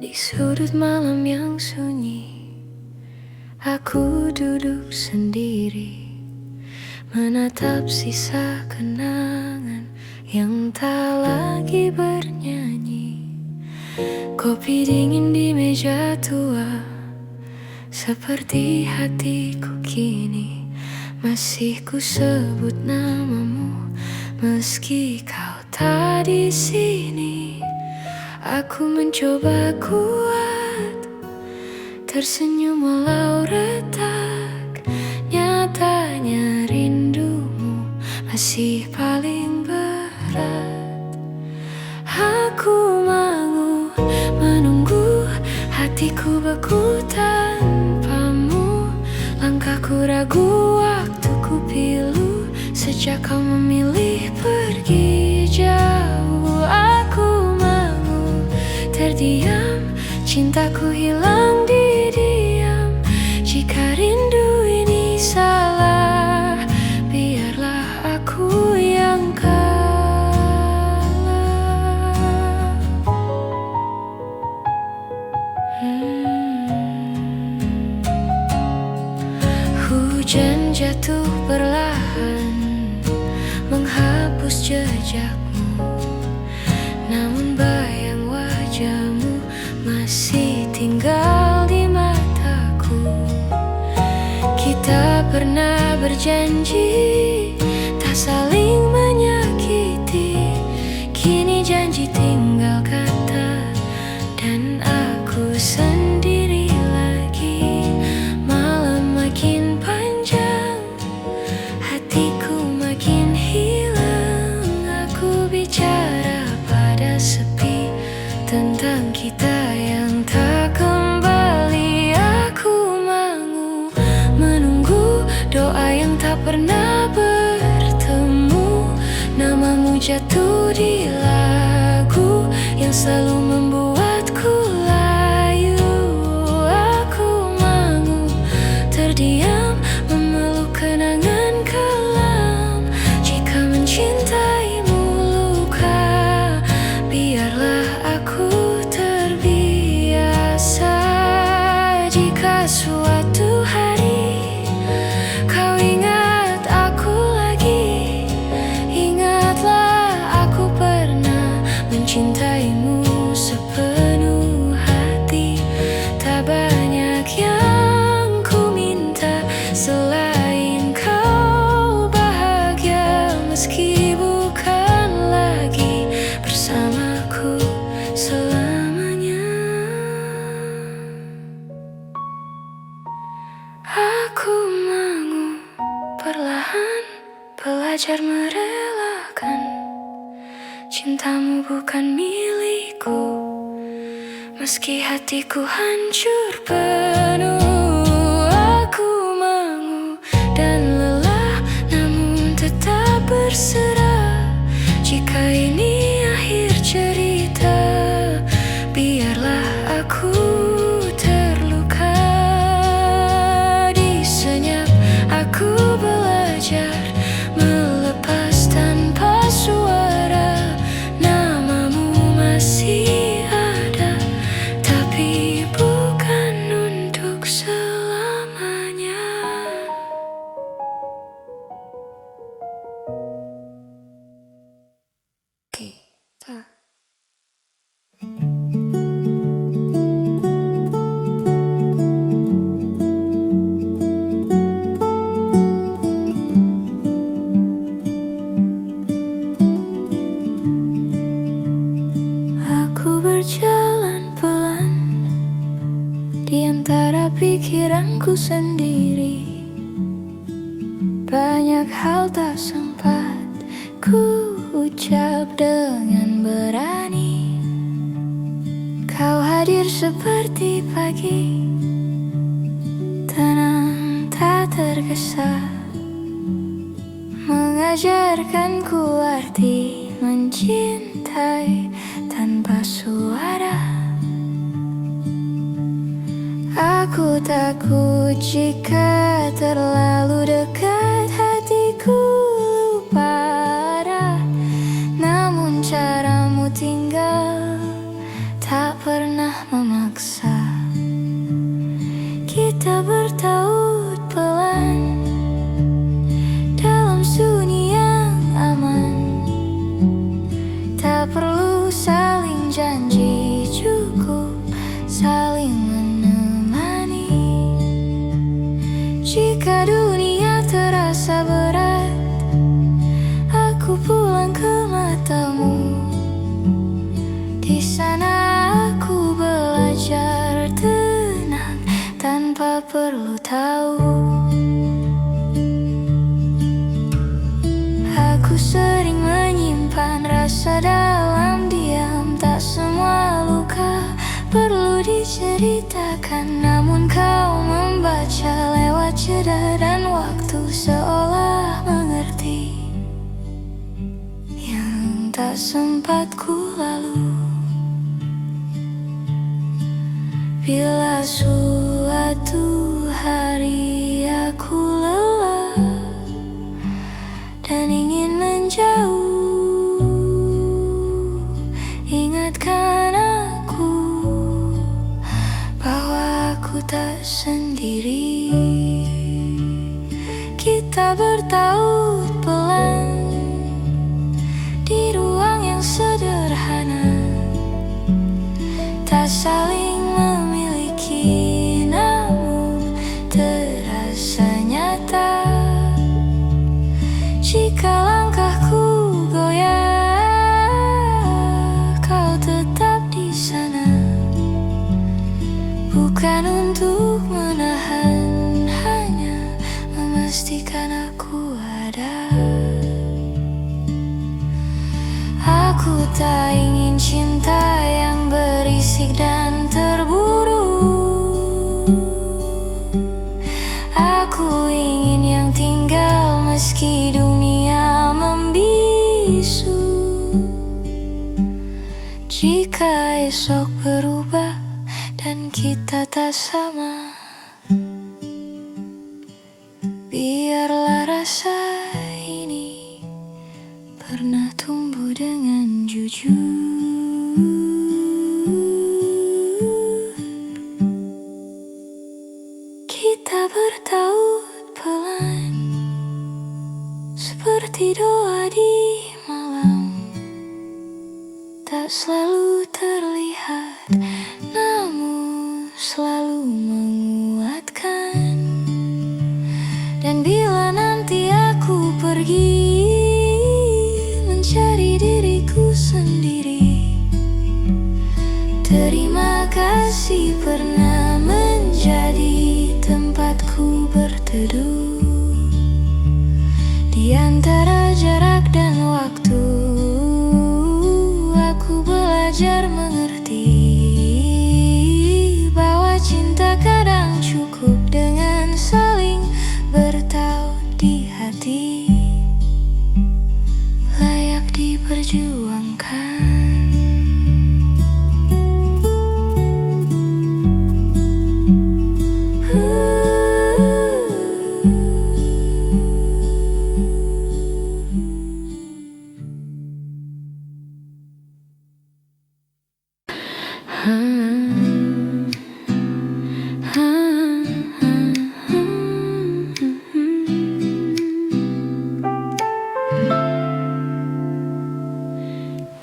Di sudut malam yang sunyi, aku duduk sendiri, menatap sisa kenangan yang tak lagi bernyanyi. Kopi dingin di meja tua, seperti hatiku kini. Masih ku sebut namamu, meski kau tak di sini. Aku mencoba kuat, tersenyum walau retak. Nyatanya rindumu masih paling berat. Aku menunggu, hatiku beku tanpamu. Langkahku ragu, waktuku pilu, sejak kau memilih pergi jauh. Aku terdiam, cintaku hilang di diam. Jika rindu ini salah, biarlah aku yang kalah. Hujan jatuh perlahan, menghapus jejakmu. Namun bayang wajahmu masih tinggal di mataku. Kita pernah berjanji tak saling menyakiti. Kini janji tinggal kata, dan aku sendiri lagi. Malam makin panjang, hatiku makin hilang. Aku bicara sepi tentang kita yang tak kembali. Aku menunggu doa yang tak pernah bertemu. Namamu jatuh di lagu yang selalu membuatku layu. Aku terdiam, memeluk kenangan kelam. Jika mencintaimu luka, biarlah aku terbiasa. Jika suatu hari kau ingat aku lagi, ingatlah aku pernah mencintaimu sepenuh hati. Tak banyak yang ku minta selain kau bahagia, meski bukan lagi bersamaku selamanya. Aku perlahan belajar merelakan. Cintamu bukan milikku, meski hatiku hancur penuh. Aku dan lelah, namun tetap berserah. Jika ini akhir cerita, biarlah aku terluka. Di senyap aku belajar melepas tanpa suara. Namamu masih ada, tapi bukan untuk selamanya. Kita berjalan pelan di antara pikiranku sendiri. Banyak hal tak sempat ku ucap dengan berani. Kau hadir seperti pagi, tenang tak tergesa, mengajarkanku arti mencintai tanpa suara. Aku takut jika terlalu dekat, hatiku lupa arah. Namun caramu tinggal tak pernah memaafkan. paksa. Kita bertaut pelan dalam sunyi yang aman. Tak perlu saling janji, cukup saling menemani. Jika dunia terasa berat, aku pulang ke matamu. Di sana aku belajar tenang tanpa perlu tahu. Aku sering menyimpan rasa dalam diam. Tak semua luka perlu diceritakan, namun kau membaca lewat jeda dan waktu, seolah mengerti yang tak sempat ku lalu. Bila suatu hari aku lelah dan ingin menjauh, ingatkan aku bahwa aku tak sendiri. Kita bertaut pelan di ruang yang sederhana, tak saling memiliki namun terasa nyata. Jika langkahku goyah, kau tetap di sana, bukan untuk menahan, hanya memastikan aku ada. Aku tak ingin cinta yang berisik dan terburu. Aku ingin yang tinggal meski dunia membisu. Jika esok berubah dan kita tak sama, biarlah rasa ini pernah tumbuh dengan jujur. Kita bertaut pelan seperti doa di malam. Tak selalu terlihat, namun selalu menguatkan. Dan bila nanti aku pergi mencari diriku sendiri, terima kasih pernah menjadi tempatku berteduh. Di antara jarak dan waktu, aku belajar mengerti bahwa cinta kadang cukup dengan saling bertaut di hati, layak diperjuangkan.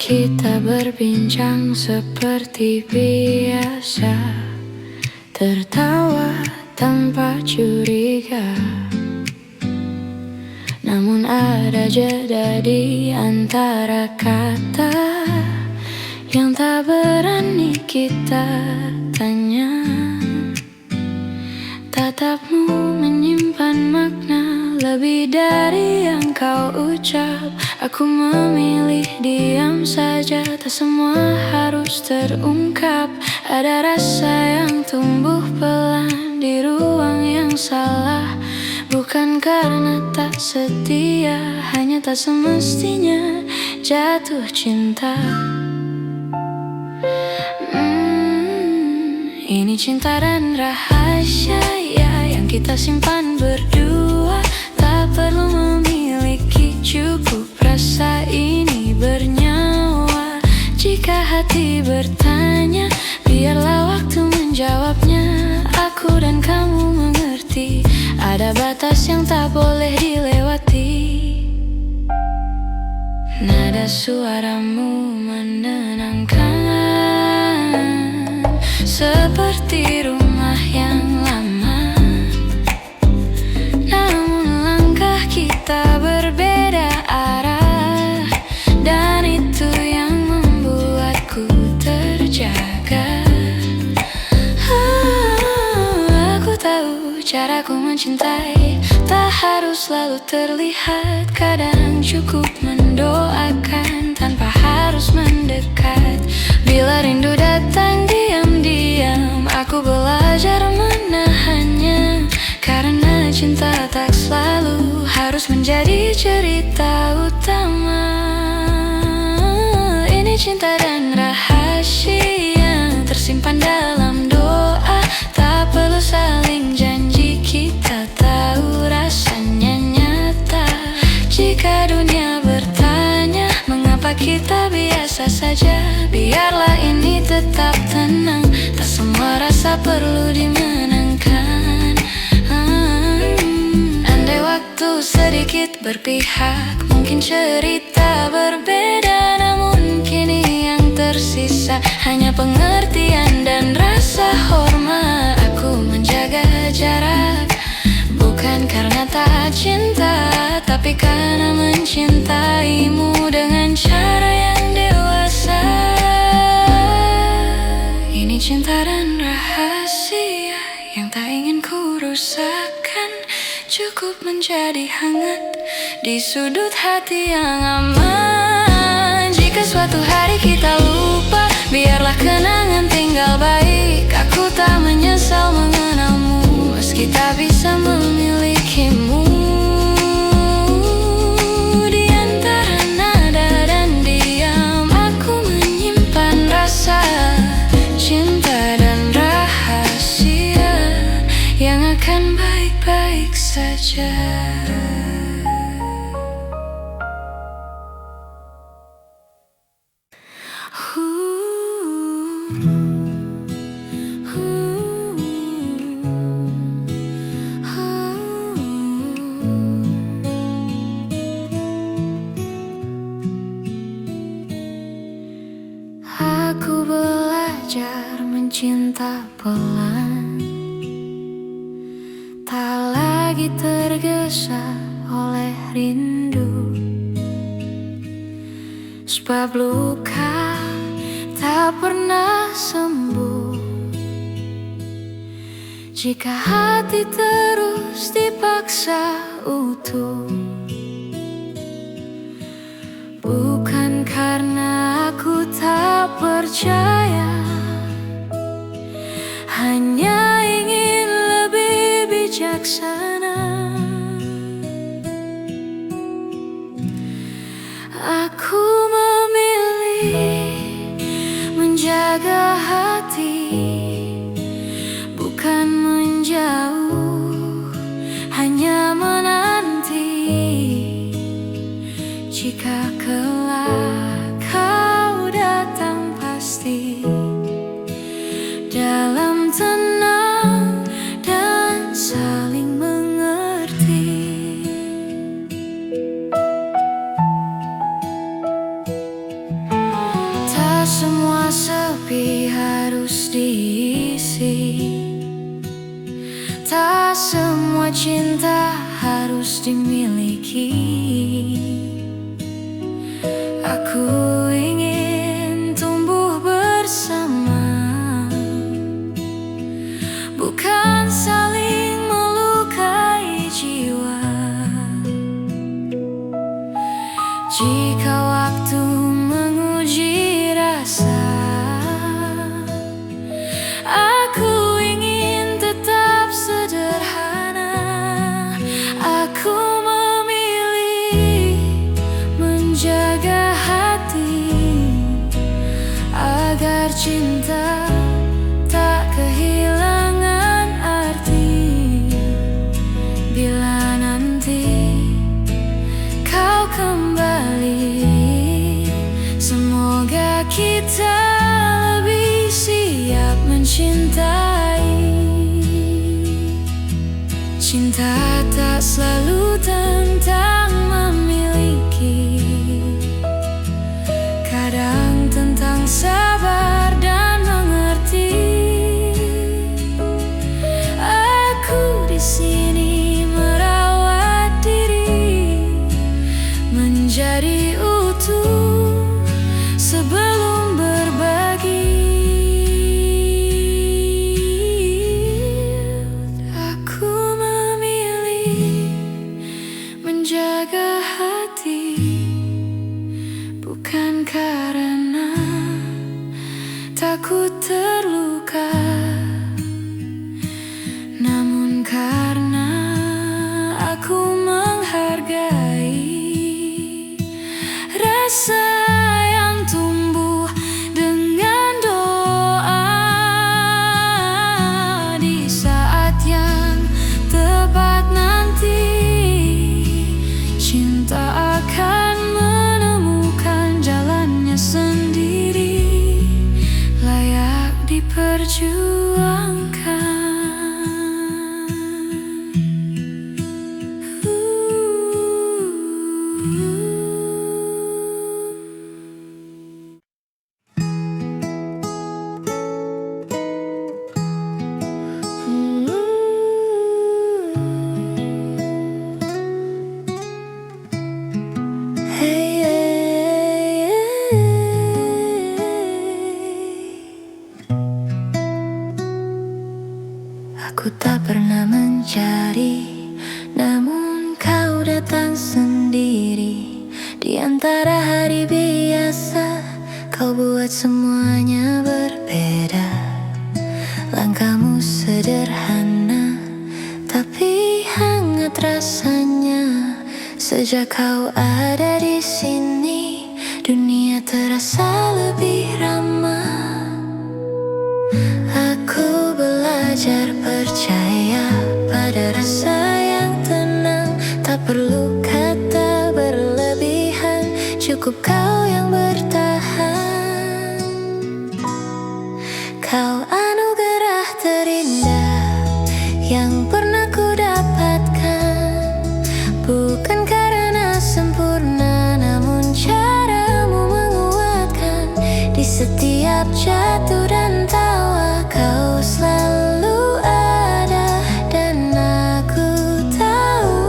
Kita berbincang seperti biasa, tertawa tanpa curiga. Namun ada jeda di antara kata yang tak berani kita tanya. Tatapmu menyimpan makna lebih dari yang kau ucap. Aku memilih diam saja, tak semua harus terungkap. Ada rasa yang tumbuh pelan di ruang yang salah, bukan karena tak setia, hanya tak semestinya jatuh cinta. Ini cinta dan rahasia ya, yang kita simpan berdua. Tak perlu memiliki, cukup rasa ini bernyawa. Jika hati bertanya, biarlah waktu ada batas yang tak boleh dilewati. Nada suaramu menenangkan, seperti rumah yang lama. Namun langkah kita berbeda arah, dan itu yang membuatku terjaga. Aku tahu caraku mencintai tak harus selalu terlihat. Kadang cukup mendoakan tanpa harus mendekat. Bila rindu datang diam-diam, aku belajar menahannya. Karena cinta tak selalu harus menjadi cerita utama. Ini cinta dan rahasia tersimpan dalam doa. Tak perlu saling janji, kita tahu rasanya nyata. Jika dunia bertanya mengapa kita biasa saja, biarlah ini tetap tenang. Tak semua rasa perlu dimenangkan. Andai waktu sedikit berpihak, mungkin cerita berbeda. Namun kini yang tersisa hanya pengertian dan rasa hormat. Aku menjaga jarak, bukan karena tak cinta, tapi karena mencintaimu dengan cara yang dewasa. Ini cinta dan rahasia yang tak ingin ku rusakkan. Cukup menjadi hangat di sudut hati yang aman. Jika suatu hari kita lupa, biarlah kenangan tinggal baik. Aku tak menyesal mengenalmu, meski tak bisa memilikimu. Di antara nada dan diam, aku menyimpan rasa cinta dan rahasia yang akan baik-baik saja. Aku belajar mencinta pelan, tak lagi tergesa oleh rindu. Sebab luka tak pernah sembuh jika hati terus dipaksa utuh. Bukan karena aku tak percaya, hanya ingin lebih bijaksana. Aku memilih menjaga hati, bukan menjauh, hanya menanti. Jika kelak kau datang pasti, dalam tenang dan saling mengerti. Tak semua sepi harus diisi, tak semua cinta harus dimiliki. Aku ingin tumbuh bersama, bukan saling melukai jiwa. Jika waktu menguji rasa, aku ingin tetap sederhana. Aku memilih menjaga hati agar cinta tak kehilangan arti. Bila nanti kau kembali, semoga kita lebih siap mencintai. Cinta terluka. Namun karena aku menghargai rasa yang tumbuh dengan doa, di saat yang tepat nanti cinta akan menemukan jalannya sendiri, layak diperjuangkan. Aku tak pernah mencari, namun kau datang sendiri. Di antara hari biasa, kau buat semuanya berbeda. Langkahmu sederhana, tapi hangat rasanya. Sejak kau ada di sini, dunia terasa lebih ramah. Aku belajar percaya pada rasa yang tenang. Tak perlu kata berlebihan, cukup kau yang bertahan. Kau anugerah terindah yang pernah ku dapatkan. Bukan karena sempurna, namun caramu menguatkan. Di setiap jatuh dan tawa, kau selalu ada. Dan aku tahu,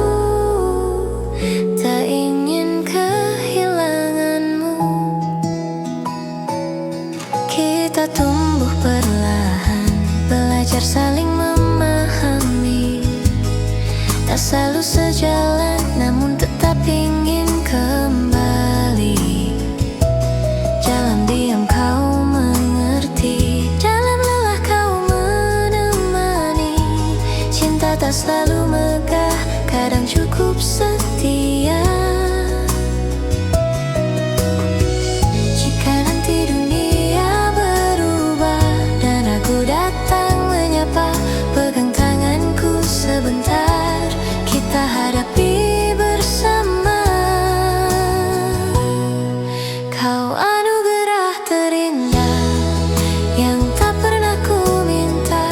tak ingin kehilanganmu. Kita tumbuh perlahan, belajar saling memahami. Tak selalu sejalan, namun tetap ingin kembali. Dalam diam kau mengerti, dalam lelah kau menemani. Cinta tak selalu megah, kadang cukup setia. Jika nanti dunia berubah dan aku datang menyapa, pegang tanganku sebentar, kita hadapi bersama. Kau anugerah terindah yang tak pernah ku minta,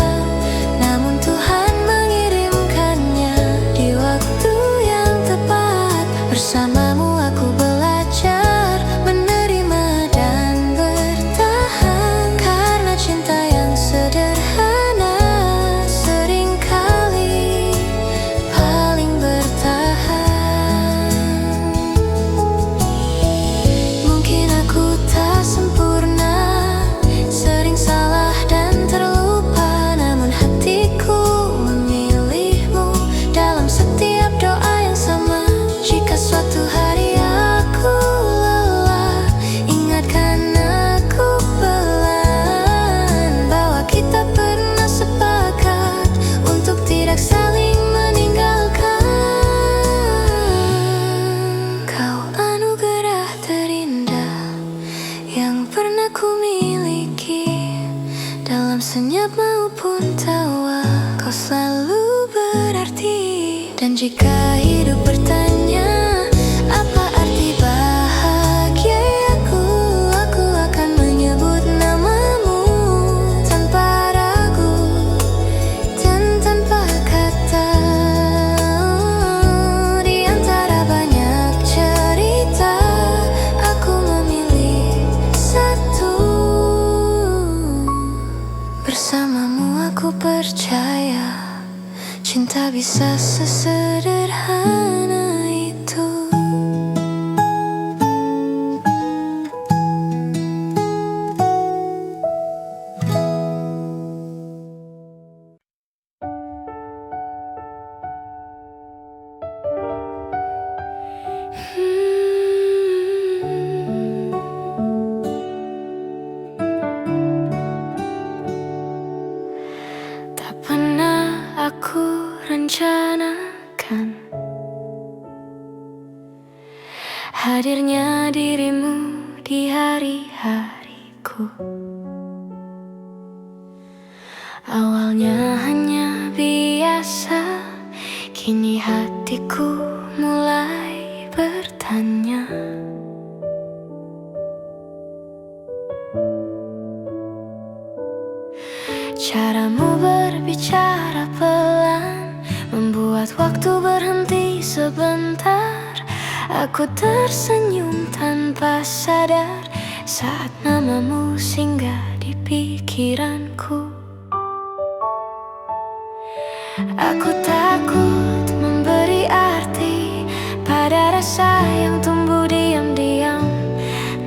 namun Tuhan mengirimkannya di waktu yang tepat. Bersamamu aku belajar menerima dan bertahan, karena cinta yang sederhana seringkali paling bertahan. Mungkin aku tak sempurna, sering salah dan terlupa, namun hatiku memilihmu dalam setiap doa yang sama. Jika suatu hari aku lelah, ingatkan aku pelan bahwa kita pernah sepakat untuk tidak saling meninggalkan. Kau anugerah terindah yang pernah ku miliki. Dalam senyap maupun tawa, kau selalu berarti. Dan jika hidup bertanya, apa arti bahagia aku akan menyebut namamu tanpa ragu dan tanpa kata. Di antara banyak cerita, aku memilih satu. Bersamamu aku percaya, cinta bisa sesederhana itu. rencanakan hadirnya dirimu di hari-hariku. Awalnya hanya biasa, kini hatiku mulai bertanya. Caramu berbicara pelan membuat waktu berhenti sebentar. Aku tersenyum tanpa sadar saat namamu singgah di pikiranku. Aku takut memberi arti pada rasa yang tumbuh diam-diam,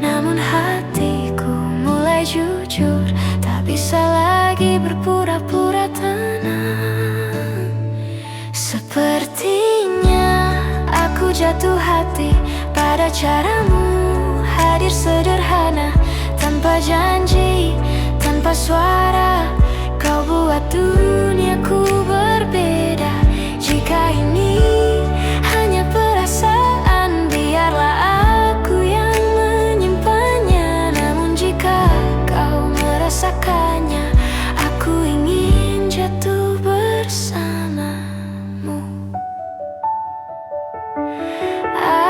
namun hatiku mulai jujur, tak bisa lagi berpura-pura tenang. Sepertinya aku jatuh hati pada caramu hadir sederhana, tanpa janji, tanpa suara. Kau buat duniaku berbeda. Jika ini hanya perasaan, biarlah aku yang menyimpannya. Namun jika kau merasakannya, aku ingin jatuh bersamamu.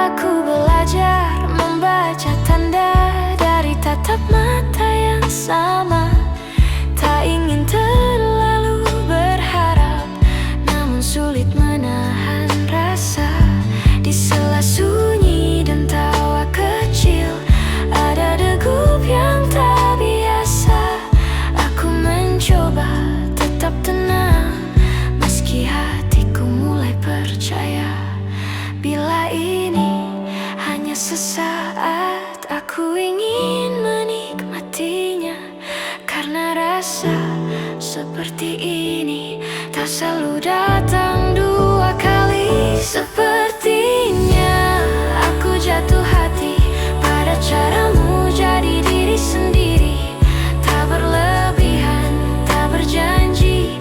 Aku belajar membaca tanda dari tatap mata yang sama. Tak ingin terlalu berharap, namun sulit menahan rasa. Di sela sunyi dan tawa kecil ada degup yang tak biasa. Aku mencoba tetap tenang, meski hatiku mulai percaya. Bila ini hanya sesaat, aku ingin menikmatinya. Karena rasa seperti ini tak selalu datang dua kali. Sepertinya aku jatuh hati pada caramu jadi diri sendiri. Tak berlebihan, tak berjanji,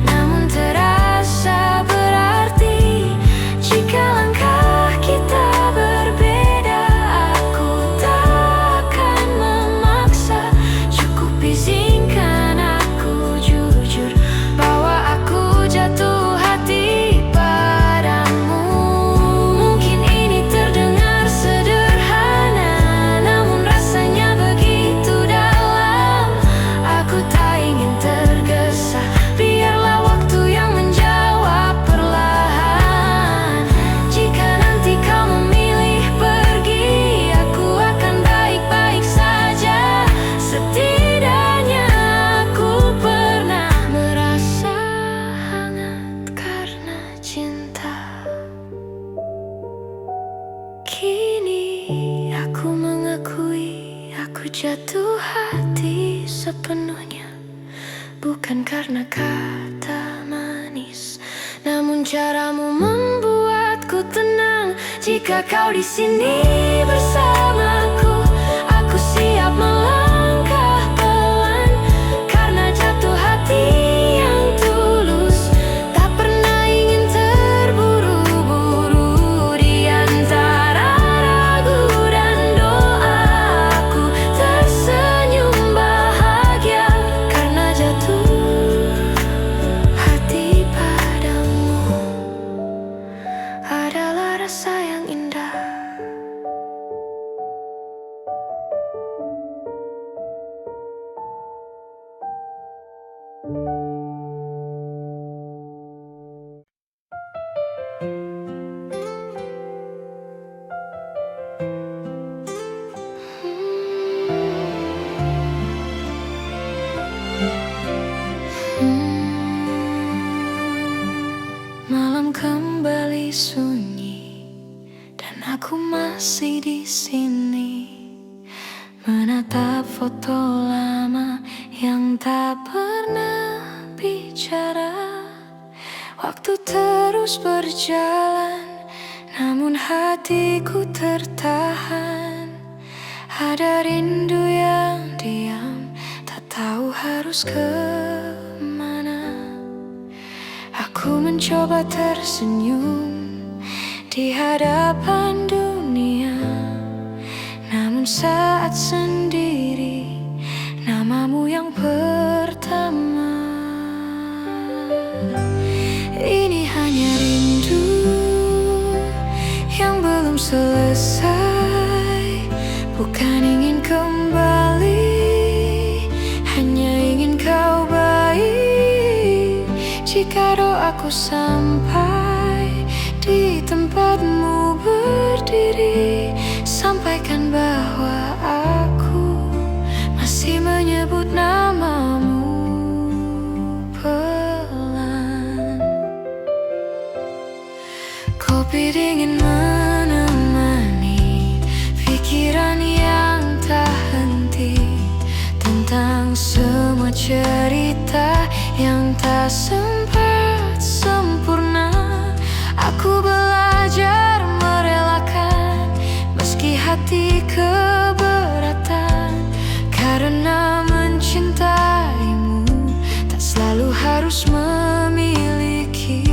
namun terasa berarti. Jika langkah kita berbeda, aku tak akan memaksa. Cukup izinkan aku jujur bahwa aku jatuh hati padamu. Mungkin ini terdengar sederhana, namun rasanya begitu dalam. Aku tak ingin tergesa, biarlah waktu yang menjawab perlahan. Jika nanti kau memilih pergi, aku akan baik-baik saja. Setidaknya aku pernah merasa hangat karena cinta. Kini aku mengakui aku jatuh hati sepenuhnya, bukan karena kata manis, namun caramu membuatku tenang. Jika kau di sini bersamaku, aku siap melangkah pelan. Karena jatuh hati yang tulus tak pernah ingin terburu-buru. Di antara ragu dan doa, aku tersenyum bahagia. Karena jatuh hati padamu adalah rasa yang indah. Malam kembali sunyi dan aku masih di sini, menatap foto lama yang tak pernah bicara. Waktu terus berjalan, namun hatiku tertahan. Ada rindu yang diam, tak tahu harus kemana. Aku Aku mencoba tersenyum di hadapan dunia, namun saat sendiri namamu yang pertama. Ini hanya rindu yang belum selesai, bukan ingin kembali, hanya ingin kau baik. Jika doaku sampai di tempatmu berdiri, sampaikan bahwa aku masih menyebut namamu pelan. Kopi dingin menemani pikiran yang tak henti tentang semua cerita yang tak sempat sempurna. Aku belajar merelakan meski hati keberatan, karena mencintaimu tak selalu harus memiliki.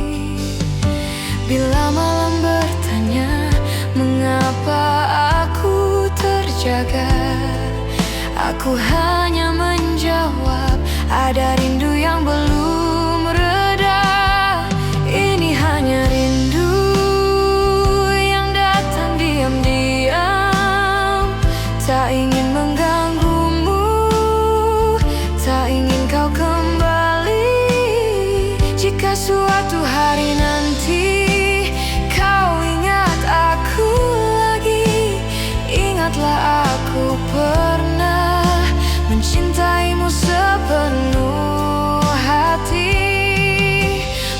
Bila malam bertanya mengapa aku terjaga, aku hanya menjawab ada rindu yang belum reda. Ini hanya rindu yang datang diam-diam, tak ingin mengganggumu, tak ingin kau kembali. Jika suatu hari nanti kau ingat aku lagi, ingatlah aku pernah mencintaimu sepenuh hati.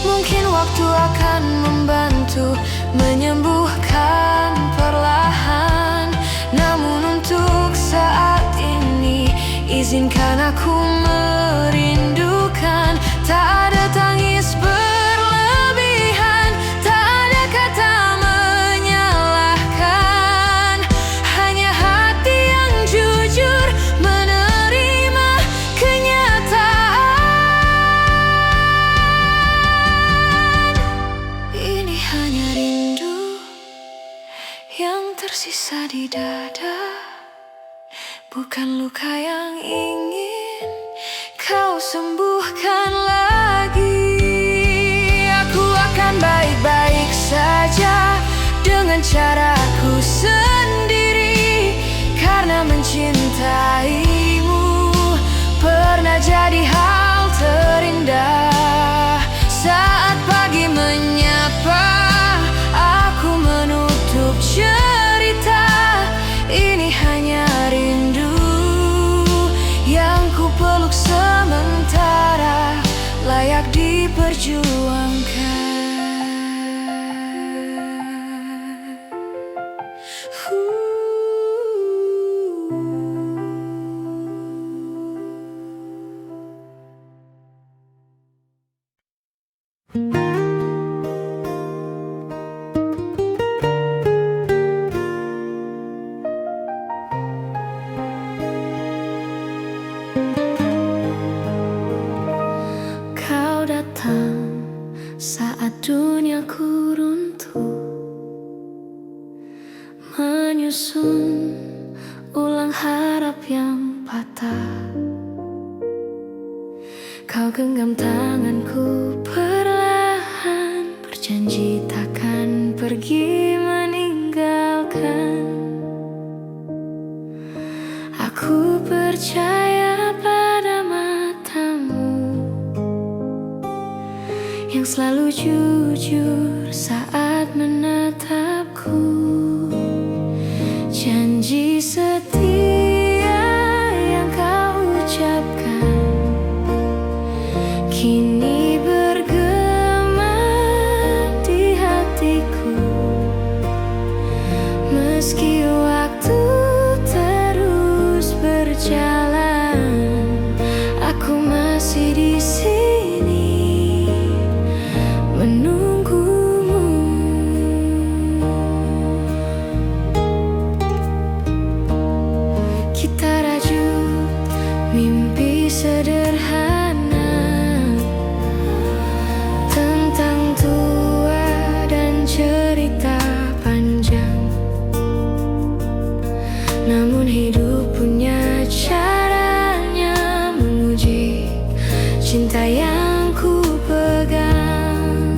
Mungkin waktu akan membantu menyembuhkan perlahan, namun untuk saat ini izinkan aku merindukan. Tak ada tangis berlebihan, tak ada kata menyalahkan, hanya hati yang jujur menerima kenyataan. Ini hanya rindu yang tersisa di dada, bukan luka yang ingin kau sembuhkan lagi. Aku akan baik-baik saja dengan caraku sendiri, karena mencintaimu pernah jadi hal terindah. Saat pagi menyapa, aku menutup cerita. Ini hanya rindu yang ku peluk sementara, layak diperjuangkan. Kau datang saat duniaku runtuh, menyusun ulang harap yang patah. Kau genggam tanganku perlahan, berjanji takkan pergi meninggalkan. Aku percaya pada matamu yang selalu jujur saat menatapku. Janji setia yang kau ucapkan kini bergema di hatiku. Meski waktu terus berjalan, aku masih di sini menunggumu. cinta yang ku pegang.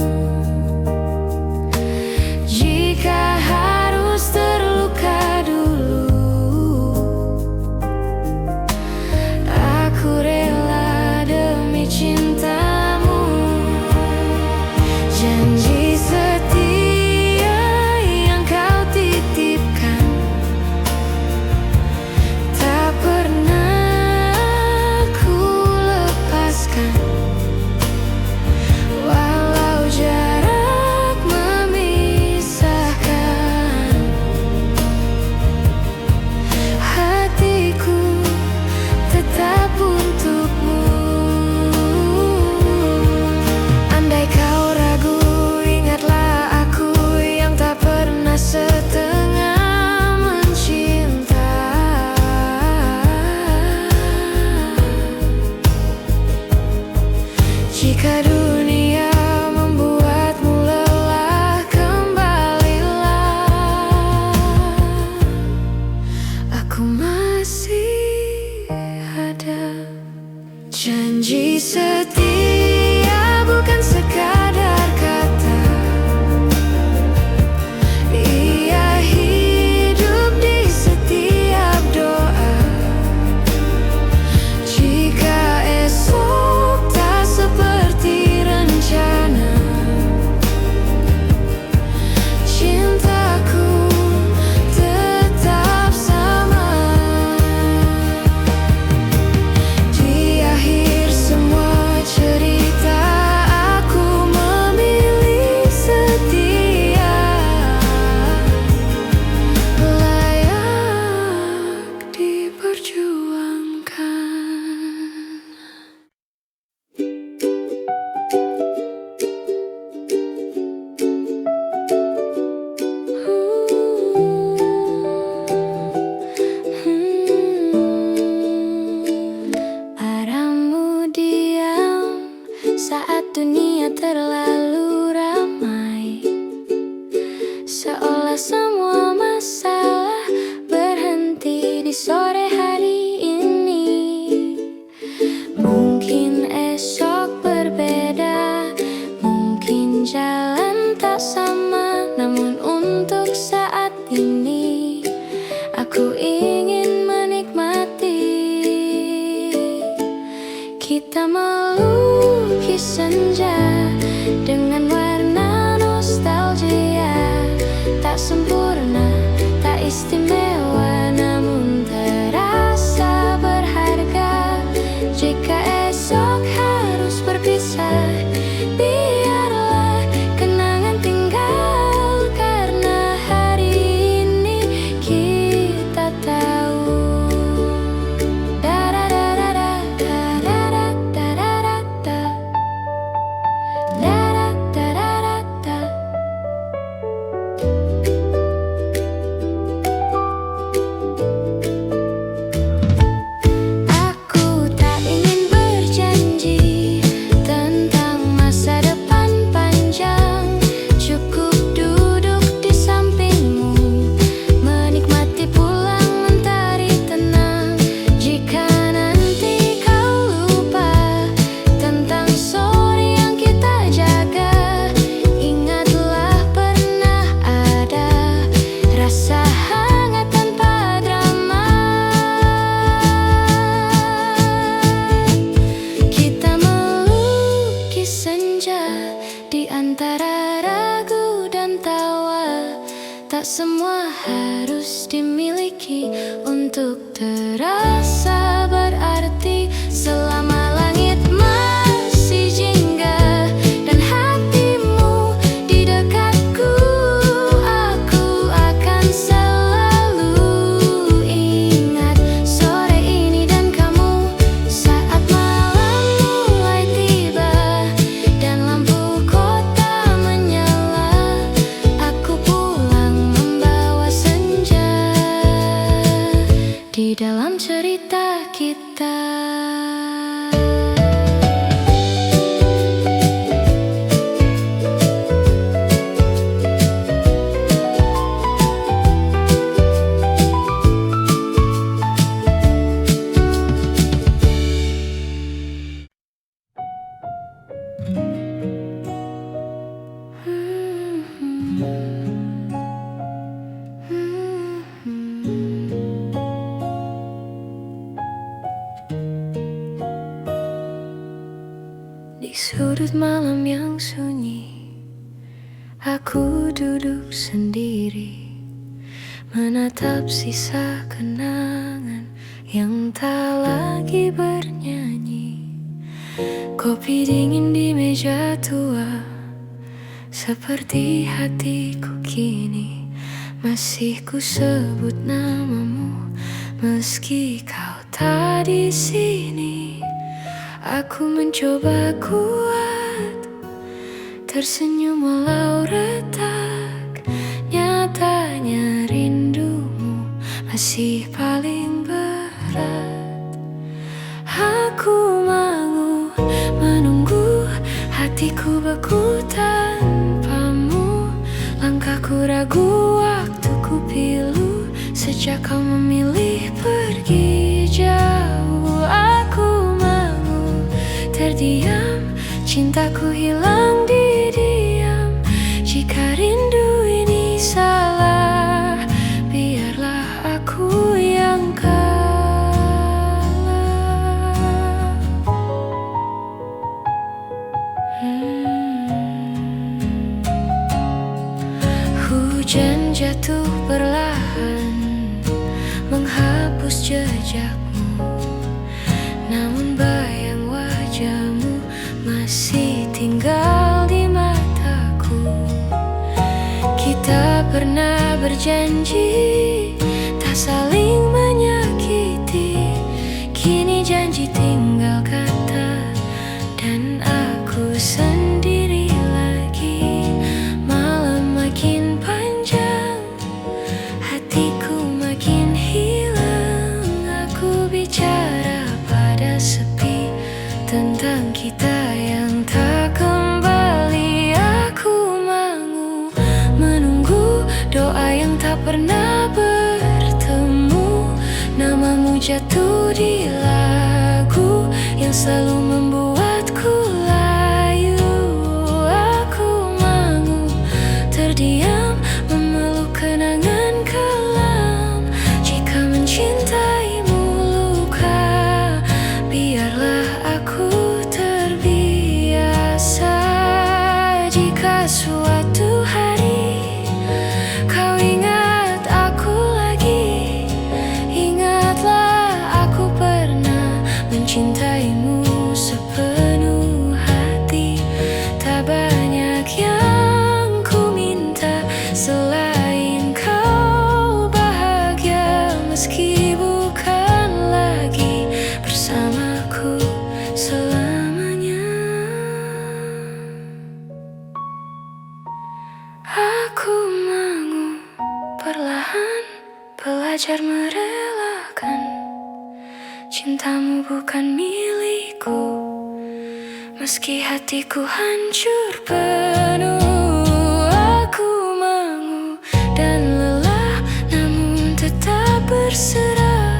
Jika harus terluka dulu, aku rela demi cintamu. Janji setia yang kau titipkan tak pernah ku lepaskan. Walau jarak memisahkan, hatiku tetap untukmu. Andai kau ragu, ingatlah aku yang tak pernah setengah mencinta. Jika dunia membuatmu lelah, kembalilah. Aku masih ada. Janji setia bukan sekadar kata, ia hidup di setiap doa. Jika esok tak seperti rencana, cintaku tetap sama. Di akhir semua cerita, aku memilih setia, layak diperjuangkan. Paramu diam saat dunia terlalu ramai, seolah semua masalah berhenti di sore hari ini. Mungkin esok berbeda, mungkin jalan tak sama, namun untuk saat ini aku ingin menikmati. Kita melukis senja dengan warna nostalgia, tak sempurna, tak istimewa, namun terasa berharga. Jika esok harus berpisah, biarlah kenangan tinggal, karena hari ini kita tahu. Aku tak ingin berjanji tentang masa depan panjang, cukup duduk di sampingmu, menikmati pulang mentari tenang. Jika nanti kau lupa tentang sore yang kita jaga, ingatlah pernah ada rasa hangat tanpa drama. Kita melukis senja di antara ragu dan tawa. Tak semua harus dimiliki untuk terasa berarti. Selama langit masih jingga dan hatimu di dekatku, aku akan selalu ingat sore ini dan kamu. Saat malam mulai tiba dan lampu kota menyala, aku pulang membawa senja di dalam cerita kita. sudut malam yang sunyi, aku duduk sendiri, menatap sisa kenangan yang tak lagi bernyanyi. Kopi dingin di meja tua, seperti hatiku kini. Masih ku sebut namamu, meski kau tak di sini. Aku mencoba kuat, tersenyum walau retak. Nyatanya rindumu masih paling berat. Aku menunggu, hatiku beku tanpamu. Langkahku ragu, waktuku pilu, sejak kau memilih pergi jauh. Aku terdiam, cintaku hilang di diam. Jika rindu ini salah, biarlah aku yang kalah. Hujan jatuh perlahan, menghapus jejakmu. Namun bayang wajahmu masih tinggal di mataku. Kita pernah berjanji tak saling menyakiti. Kini janji tinggal kata, dan aku sendiri lagi. Malam makin panjang, hatiku makin hilang. Aku bicara pada sepi tentang kita yang tak kembali. Aku menunggu doa yang tak pernah bertemu. Namamu jatuh di lagu yang selalu membuatku layu. Aku terdiam, memeluk kenangan kelam. Jika mencintaimu luka, biarlah aku terbiasa. Jika suatu hari kau ingat aku lagi, ingatlah aku pernah mencintaimu sepenuh hati. Tak banyak yang ku minta selain kau bahagia, meski bukan lagi bersamaku selamanya. Aku perlahan belajar merelakan cintamu bukan milikku, meski hatiku hancur penuh. Aku dan lelah, namun tetap berserah.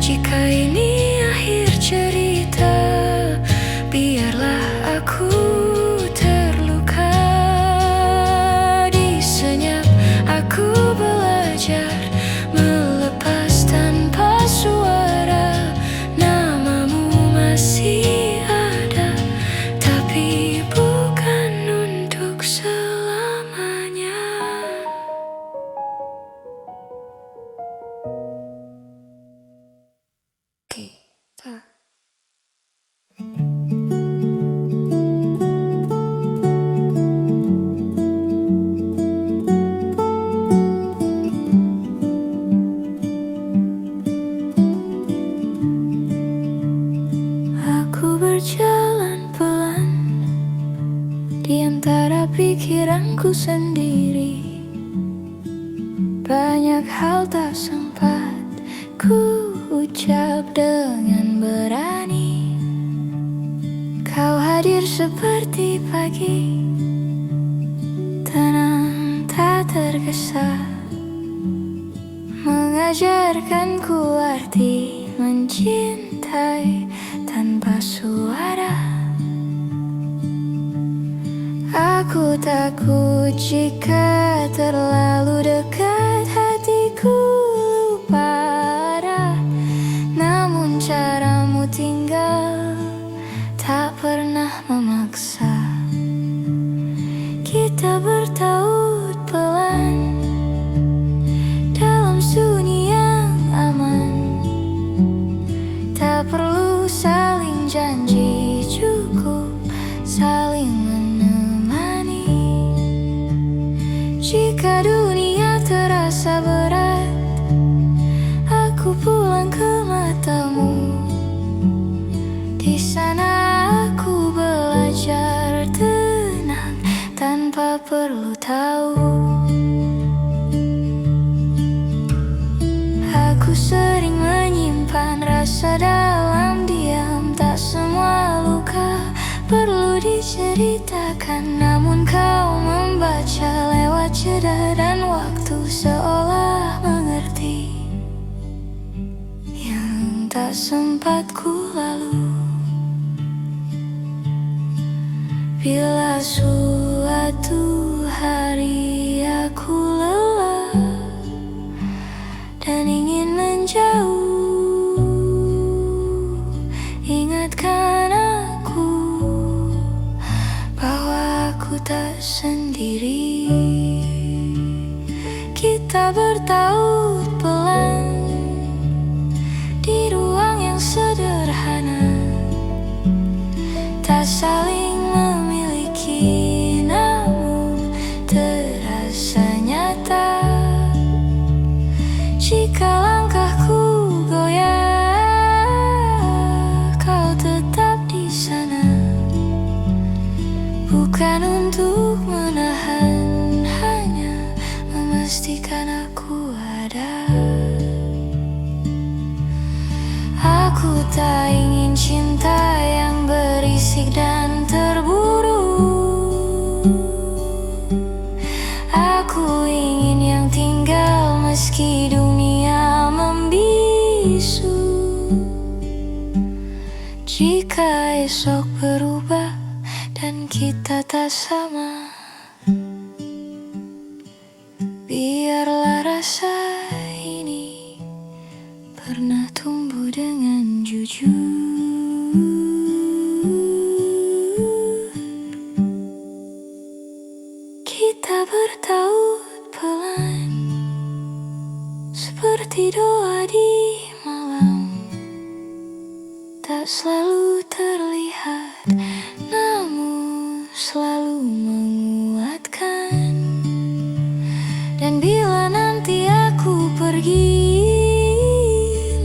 Jika ini akhir cerita, biarlah aku terluka. Di senyap aku belajar melepas tanpa suara. Namamu masih ada, tapi bukan untuk selamanya. Kita berjalan pelan di antara pikiranku sendiri. Banyak hal tak sempat ku ucap dengan berani. Kau hadir seperti pagi, tenang tak tergesa, mengajarkanku arti mencintai tanpa suara. Aku takut jika terlalu dekat, hatiku lupa arah. Namun caramu tinggal tak tak pernah memaksa. Kita bertaut pelan dalam sunyi yang aman. Tak perlu saling janji, cukup saling menemani. Jika dunia terasa berat, aku pulang ke matamu. Di sana aku belajar tenang tanpa perlu tahu. Aku sering menyimpan rasa dalam diam. Tak semua luka perlu diceritakan, namun kau membaca lewat jeda dan waktu, seolah mengerti yang tak sempat ku lalu. Bila suatu hari aku lelah dan ingin menjauh, ingatkan aku bahwa aku tak sendiri. Kita bertaut pelan di ruang yang sederhana, tak saling memiliki, namun terasa nyata. Jika langkahku goyah, kau tetap di sana, bukan untuk menahan, hanya memastikan aku ada. Aku tak ingin cinta yang berisik dan terburu. Aku ingin yang tinggal meski dunia membisu. Jika esok berubah dan kita tak sama, biarlah rasa ini pernah tumbuh dengan jujur. Kita bertaut pelan seperti doa di malam. Tak selalu terlihat, namun selalu menguatkan. Dan bila nanti aku pergi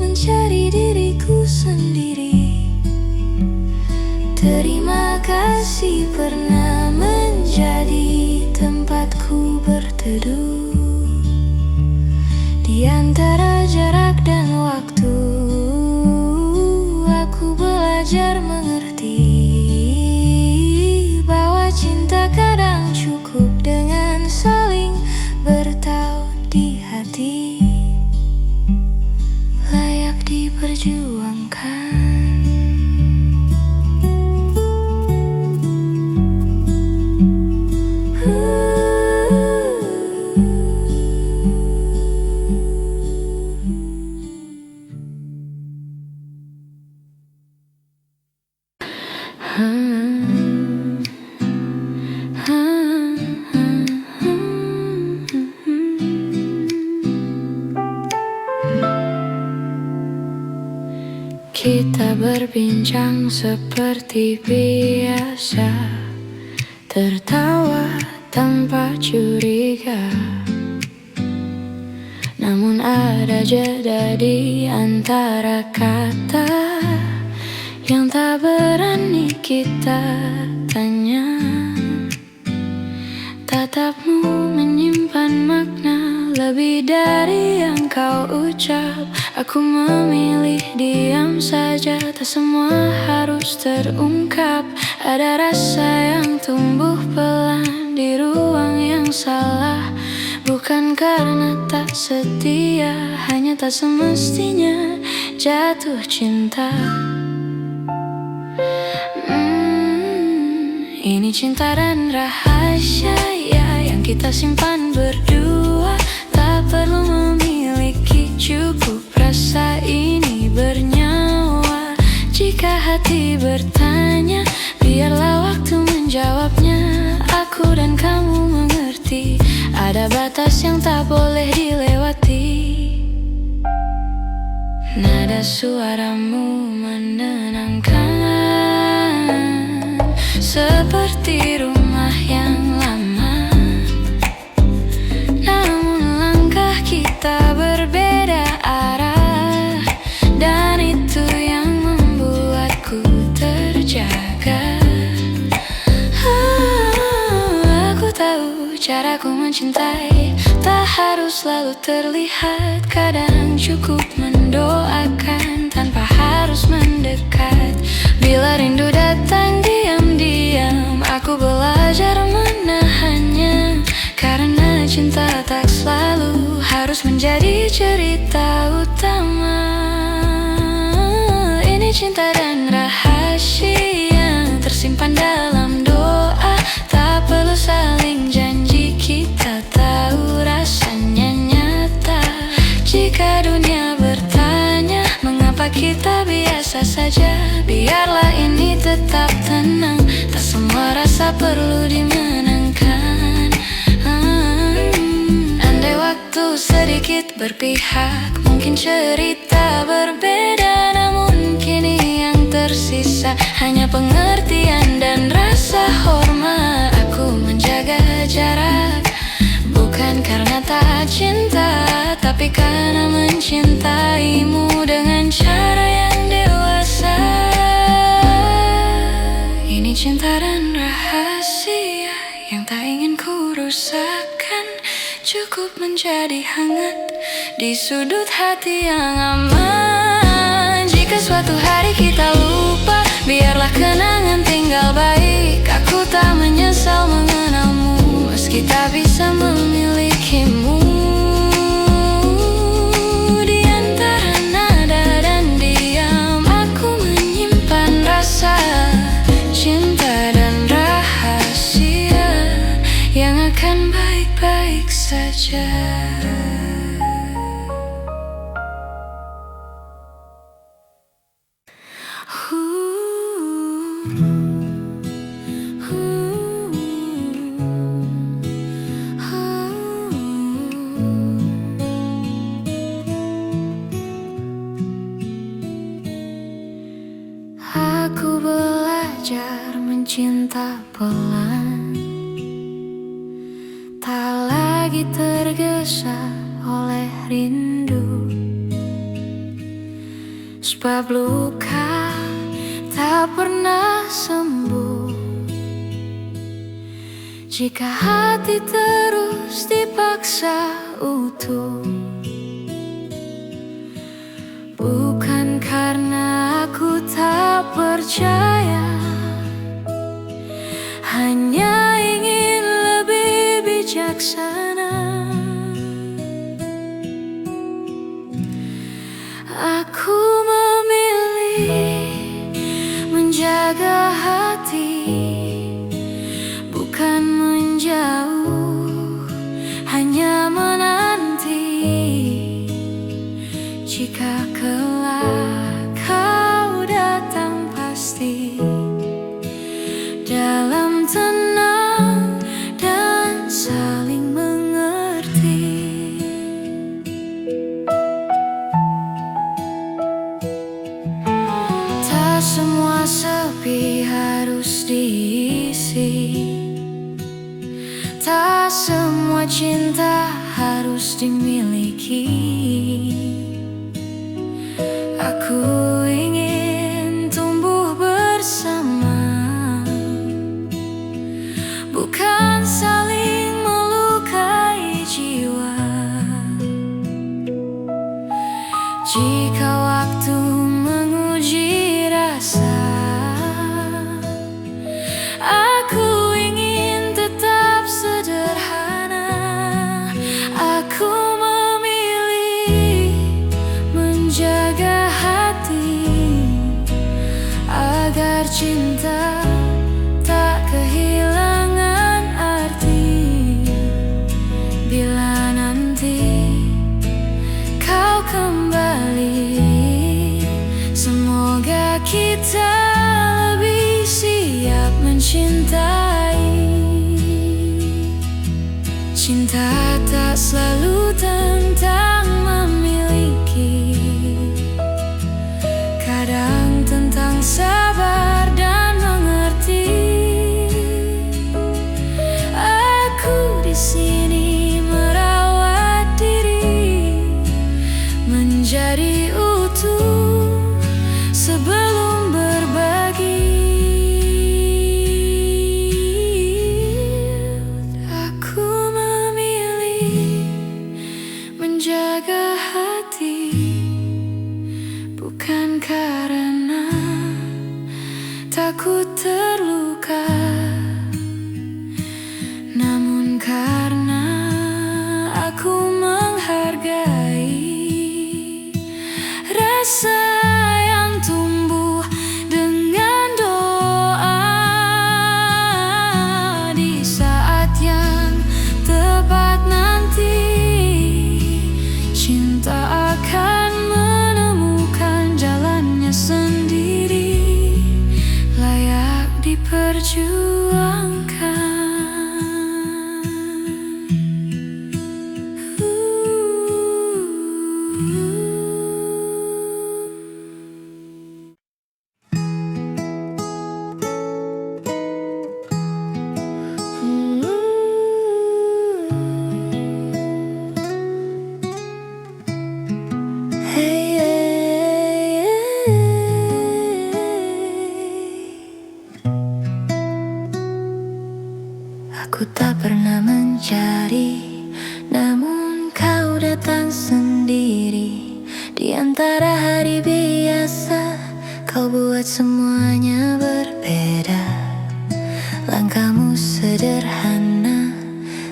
mencari diriku sendiri, terima kasih pernah menjadi tempatku berteduh. Di antara jarak dan waktu, aku belajar mengerti bahwa cinta kadang cukup dengan saling bertaut di hati, layak diperjuangkan. Kita berbincang seperti biasa, tertawa tanpa curiga. Namun ada jeda di antara kata yang tak berani kita tanya. Tatapmu menyimpan makna lebih dari yang kau ucap. Aku memilih diam saja, tak semua harus terungkap. Ada rasa yang tumbuh pelan di ruang yang salah, bukan karena tak setia, hanya tak semestinya jatuh cinta. Ini cinta dan rahasia ya, yang kita simpan berdua. Tak perlu memiliki, cukup rasa ini bernyawa. Jika hati bertanya, Ada batas yang tak boleh dilewati. Nada suaramu menenangkan, seperti rumah yang lama. Namun langkah kita berbeda arah, dan itu yang membuatku terjaga. Aku tahu caraku mencintai tak harus selalu terlihat. Kadang cukup mendoakan tanpa harus mendekat. Bila rindu datang diam-diam, aku belajar menahannya. Karena cinta tak selalu harus menjadi cerita utama. Ini cinta dan rahasia tersimpan dalam doa. Tak perlu saling janji, kita tahu rasanya nyata. Jika dunia bertanya mengapa kita biasa saja, biarlah ini tetap tenang. Tak semua rasa perlu dimenangkan. Andai waktu sedikit berpihak, mungkin cerita berbeda. Namun kini yang tersisa hanya pengertian dan rasa hormat. Aku menjaga jarak, bukan karena tak cinta, tapi karena mencintaimu dengan cara yang dewasa. Ini cinta dan rahasia yang tak ingin ku rusakkan. Cukup menjadi hangat di sudut hati yang aman. Jika suatu hari kita lupa, biarlah kenangan tinggal baik. Aku tak menyesal mengenalmu, meski tak bisa memilikimu. Di antara nada dan diam, aku menyimpan rasa cinta dan rahasia yang akan baik-baik saja. Aku belajar mencinta pelan, tak lagi tergesa oleh rindu. Sebab luka tak pernah sembuh jika hati terus dipaksa utuh. Bukan karena aku tak percaya, hanya ingin lebih bijaksana. Aku memilih menjaga hati, bukan menjauh, hanya menanti. Jika kelak kau datang pasti, dalam tenang dan saling mengerti. Tak semua sepi harus diisi, tak semua cinta harus dimiliki. Aku ingin tumbuh bersama, bukan saling melukai jiwa. Jika waktu menguji rasa, aku ingin tetap sederhana. Aku memilih terluka. Namun karena aku menghargai rasa yang tumbuh dengan doa, di saat yang tepat nanti cinta akan menemukan jalannya sendiri, layak diperjuangkan. Aku tak pernah mencari, namun kau datang sendiri. Di antara hari biasa, kau buat semuanya berbeda. Langkahmu sederhana,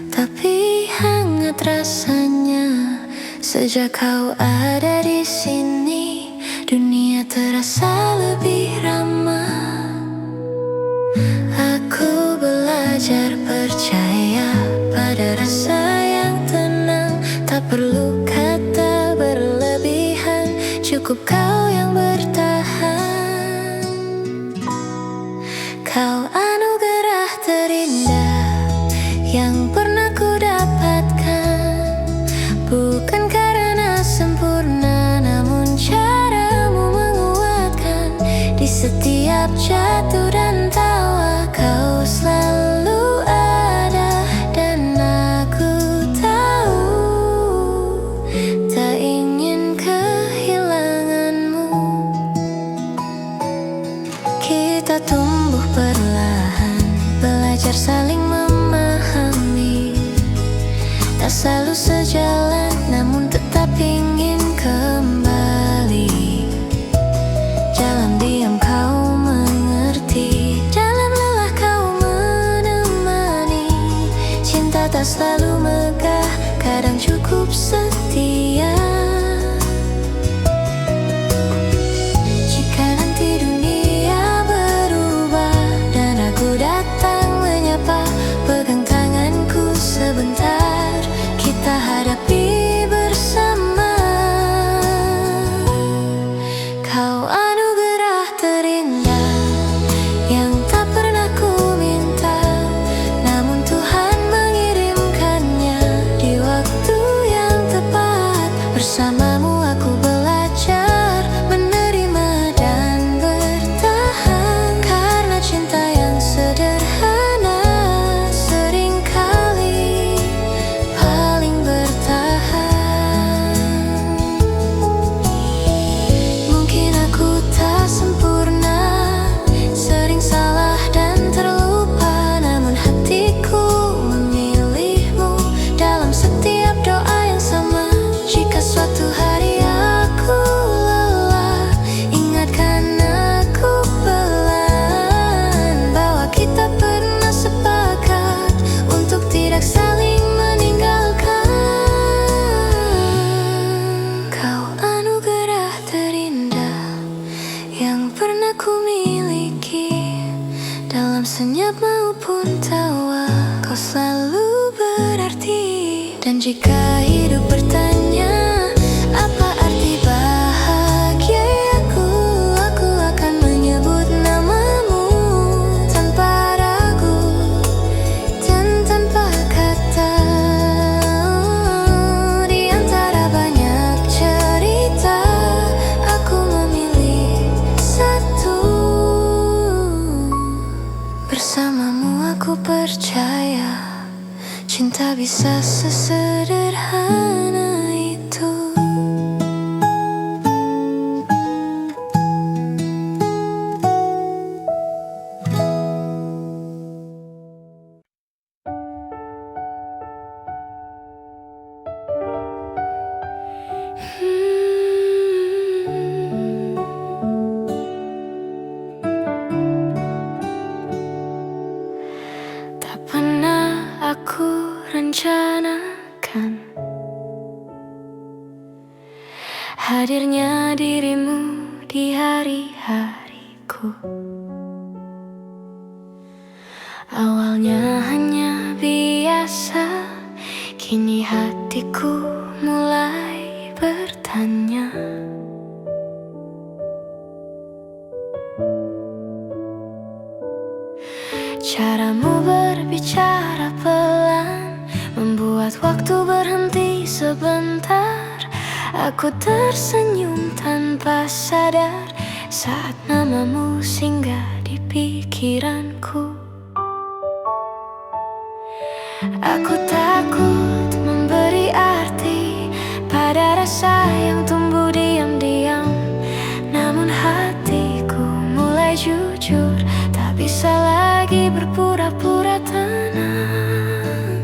tapi hangat rasanya. Sejak kau ada di sini, dunia terasa lebih ramah. Aku belajar percaya pada rasa yang tenang. Tak perlu kata berlebihan, cukup kau yang bertahan. Kau anugerah terindah yang pernah ku dapatkan. Bukan karena sempurna, namun caramu menguatkan. Di setiap jatuh dan tawa, kau selalu ada. Dan aku tahu, tak ingin kehilanganmu. Kita tumbuh perlahan, belajar saling memahami. Tak selalu sejalan, namun tetap ingin kembali. Dalam diam kau mengerti, dalam lelah kau menemani. Cinta tak selalu megah, kadang cukup setia. Jika nanti dunia berubah dan aku datang menyapa, pegang tanganku sebentar, kita hadapi bersama. Kau anugerah terindah yang tak pernah ku minta, namun Tuhan mengirimkannya di waktu yang tepat. Bersamamu aku belajar menerima dan bertahan, karena cinta yang sederhana seringkali paling bertahan. Mungkin aku tak sempurna, sering salah dan terlupa, namun hatiku memilihmu dalam setiap doa yang sama. Jika suatu hari aku lelah, ingatkan aku pelan bahwa kita pernah sepakat untuk tidak saling meninggalkan. Kau anugerah terindah yang pernah ku miliki. Dalam senyap maupun tawa, kau selalu berarti. Dan jika hidup bertanya, apa arti bahagiaku, aku akan menyebut namamu tanpa ragu dan tanpa kata. Di antara banyak cerita, aku memilih satu. Bersamamu aku percaya, cinta bisa sesederhana itu. rencanakan hadirnya dirimu di hari-hariku. Awalnya hanya biasa, kini hatiku mulai bertanya. Caramu berbicara pelan membuat waktu berhenti sebentar. Aku tersenyum tanpa sadar saat namamu singgah di pikiranku. Aku takut memberi arti pada rasa yang tumbuh diam-diam, namun hatiku mulai jujur, tak bisa lagi berpura-pura tenang.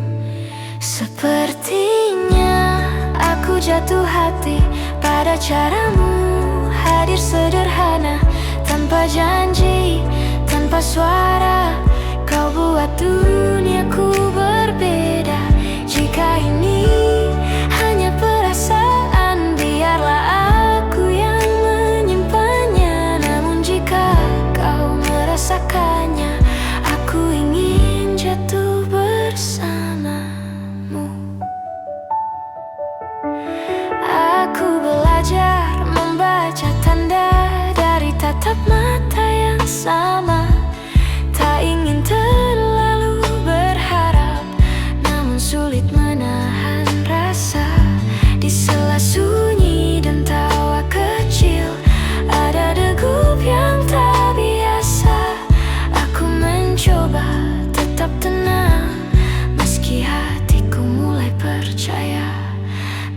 Sepertinya aku jatuh hati pada caramu hadir sederhana, tanpa janji, tanpa suara. Kau buat duniaku berbeda. Jika ini hanya perasaan, biarlah aku yang menyimpannya. Namun jika kau merasakannya, aku ingin jatuh bersamamu. Aku belajar membaca tanda dari tatap mata yang sama. Tak ingin terlalu berharap, namun sulit menahan rasa. Di sela sunyi dan tawa kecil, ada degup yang tak biasa. Aku mencoba tetap tenang, meski hatiku mulai percaya.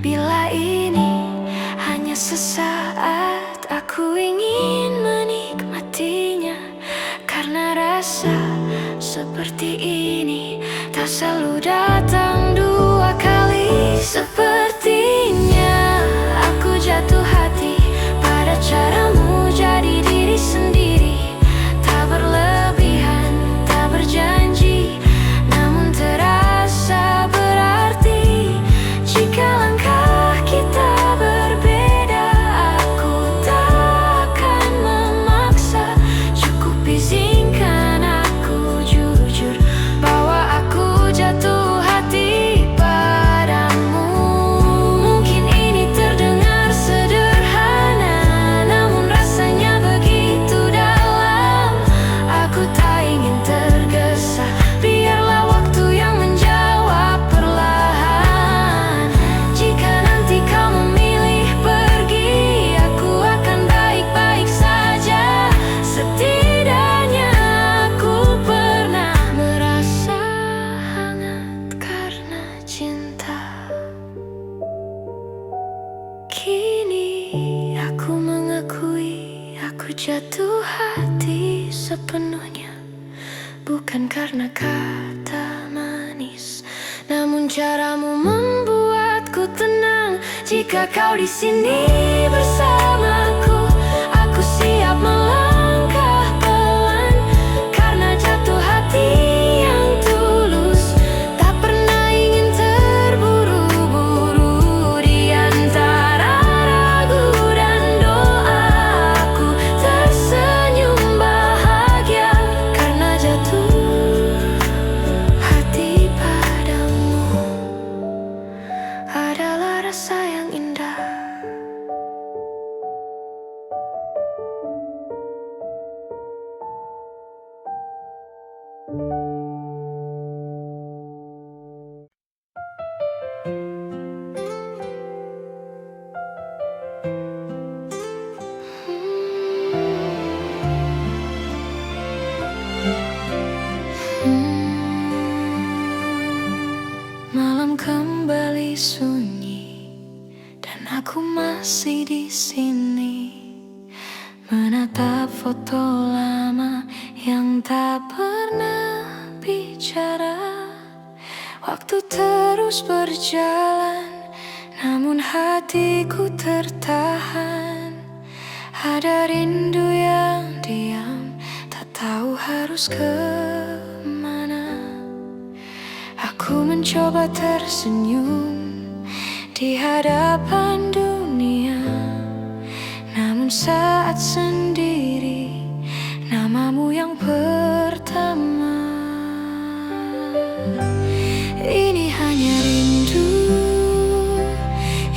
Bila ini hanya sesaat, aku ingin menikmatinya. Karena rasa seperti ini tak selalu datang dua kali. Sepertinya aku jatuh hati pada caramu jadi diri sendiri. Tak berlebihan, tak berjanji, namun terasa berarti. Jika langkah kita berbeda, aku tak akan memaksa. Cukup izinkan aku jujur bahwa aku jatuh hati padamu. Mungkin ini terdengar sederhana, namun rasanya begitu dalam. Aku tak ingin tergesa, biarlah waktu yang menjawab perlahan. Jika nanti kau memilih pergi, aku akan baik-baik saja. Setidaknya aku pernah merasa hangat karena cinta. Kini aku mengakui aku jatuh hati sepenuhnya. Bukan karena kata manis, namun caramu membuatku tenang. Jika kau di sini bersamaku, aku siap melangkah pelan. Karena jatuh hati yang tulus tak pernah ingin terburu-buru. Di antara ragu dan doa, aku tersenyum bahagia. Karena jatuh hati padamu adalah rasa yang indah. Malam kembali sunyi dan aku masih di sini, menatap foto lama yang tak pernah bicara. Waktu terus berjalan, namun hatiku tertahan. Ada rindu yang diam, tak tahu harus kemana. Aku Aku mencoba tersenyum di hadapan dunia, namun saat sendiri namamu yang pertama. Ini hanya rindu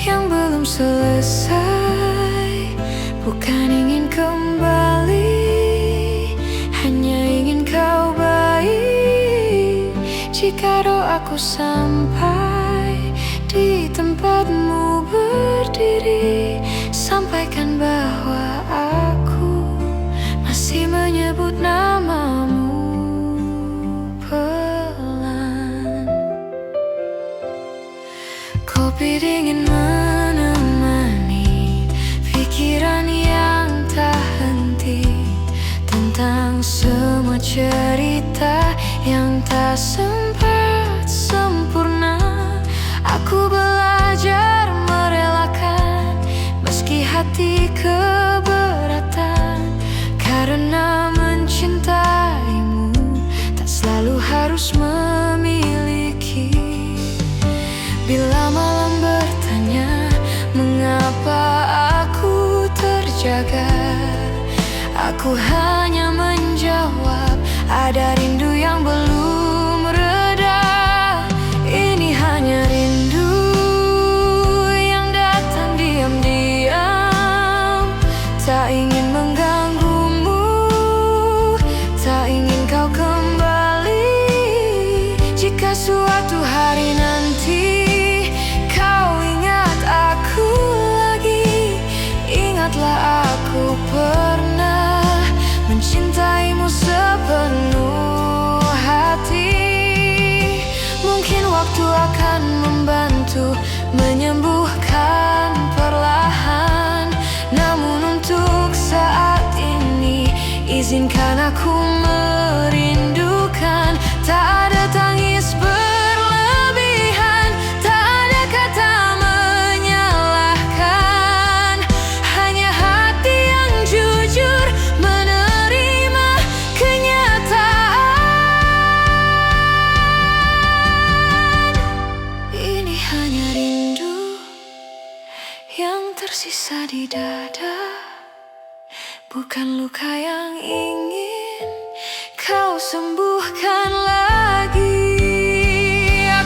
yang belum selesai, bukan ingin kembali, hanya ingin kau baik. Jika doaku sampai di tempatmu berdiri, sampaikan bahwa aku masih menyebut namamu pelan. Kopi dingin menemani pikiran yang tak henti tentang semua cerita yang tak sempat sempurna. Aku belajar merelakan meski hati keberatan, karena mencintaimu tak selalu harus memiliki. Bila malam bertanya mengapa aku terjaga, aku hanya menjawab ada rindu yang belum reda. Ini hanya rindu yang datang diam-diam, tak ingin mengganggumu, tak ingin kau kembali. Jika suatu hari nanti kau ingat aku lagi, ingatlah aku pernah mencintaimu sepenuh hati. Mungkin waktu akan membantu menyembuhkan perlahan, namun untuk saat ini izinkan aku merindukan. Tak ada tangis berlebihan, tak ada kata menyalahkan, hanya hati yang jujur menerima kenyataan. Ini hanya rindu yang tersisa di dada, bukan luka yang ingin kau sembuhkan lagi.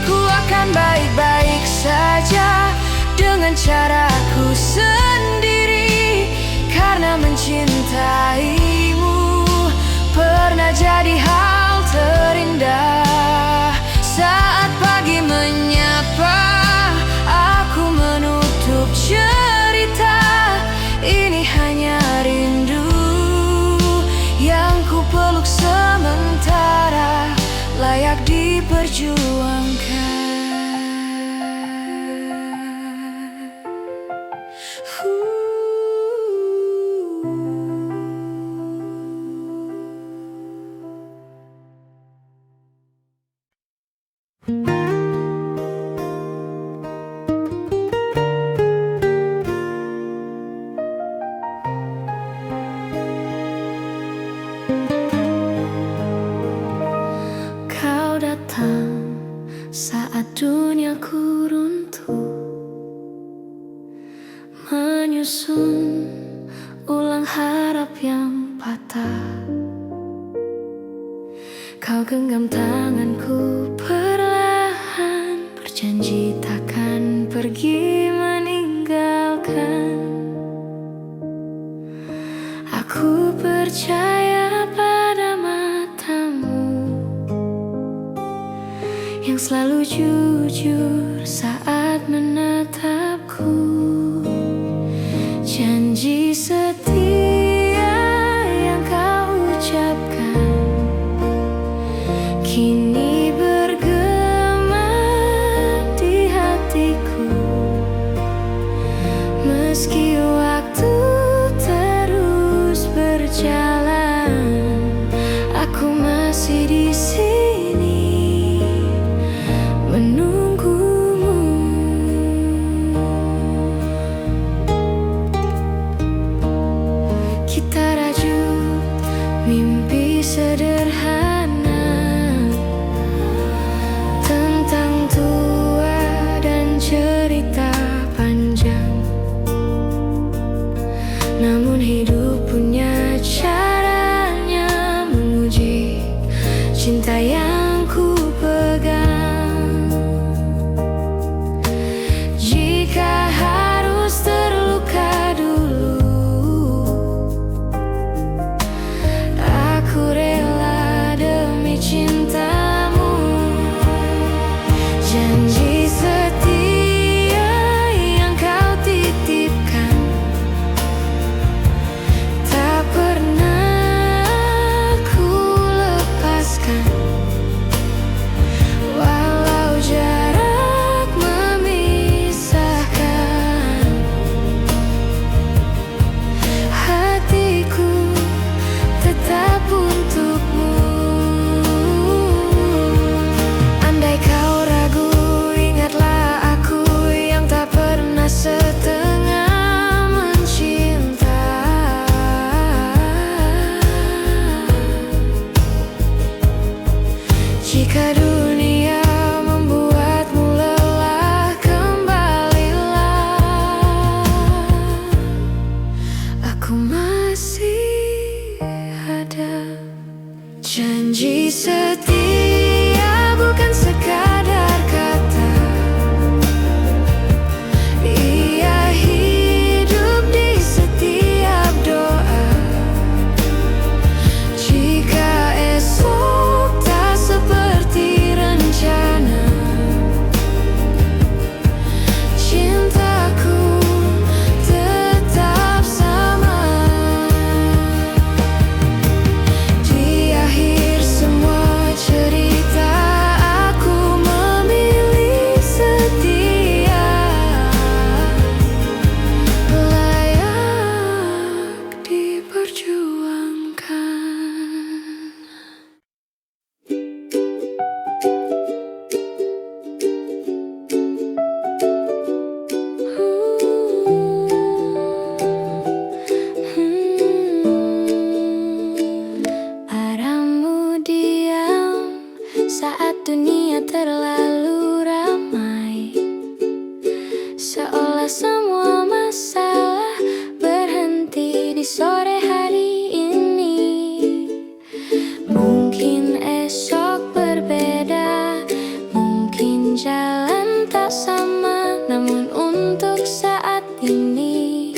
Aku akan baik-baik saja dengan caraku sendiri, karena mencintaimu pernah jadi hal terindah. Saat pagi menyapa, aku menutup cerita. Ini hanya rindu yang ku peluk sementara, layak diperjuangkan. Kau datang saat duniaku runtuh, menyusun ulang harap yang patah. Kau genggam tanganku perlahan, berjanji takkan pergi meninggalkan. Aku percaya pada matamu yang selalu jujur saat menatapku. Janji setia yang kau ucapkan kini bergema di hatiku. Meski waktu terus berjalan, aku masih di sini menunggumu. Kita rajut mimpi sederhana cinta yang ku pegang. Jika harus terluka dulu, aku rela demi cintamu. Janji setia yang kau titipkan tak pernah ku lepaskan. Walau jarak memisahkan, hatiku tetap untukmu. Andai kau ragu, ingatlah aku yang tak pernah setengah mencinta. Jika dunia membuatmu lelah, kembalilah. Aku masih ada. Janji setia bukan sekadar kata, ia hidup di setiap doa. Jika esok tak seperti rencana, cintaku tetap sama. Di akhir semua cerita, aku memilih setia, layak diperjuangkan. Arahmu diam saat dunia terlalu ramai, seolah semua masalah berhenti di sore hari ini. Mungkin esok berbeda, mungkin jalan tak sama, namun untuk saat ini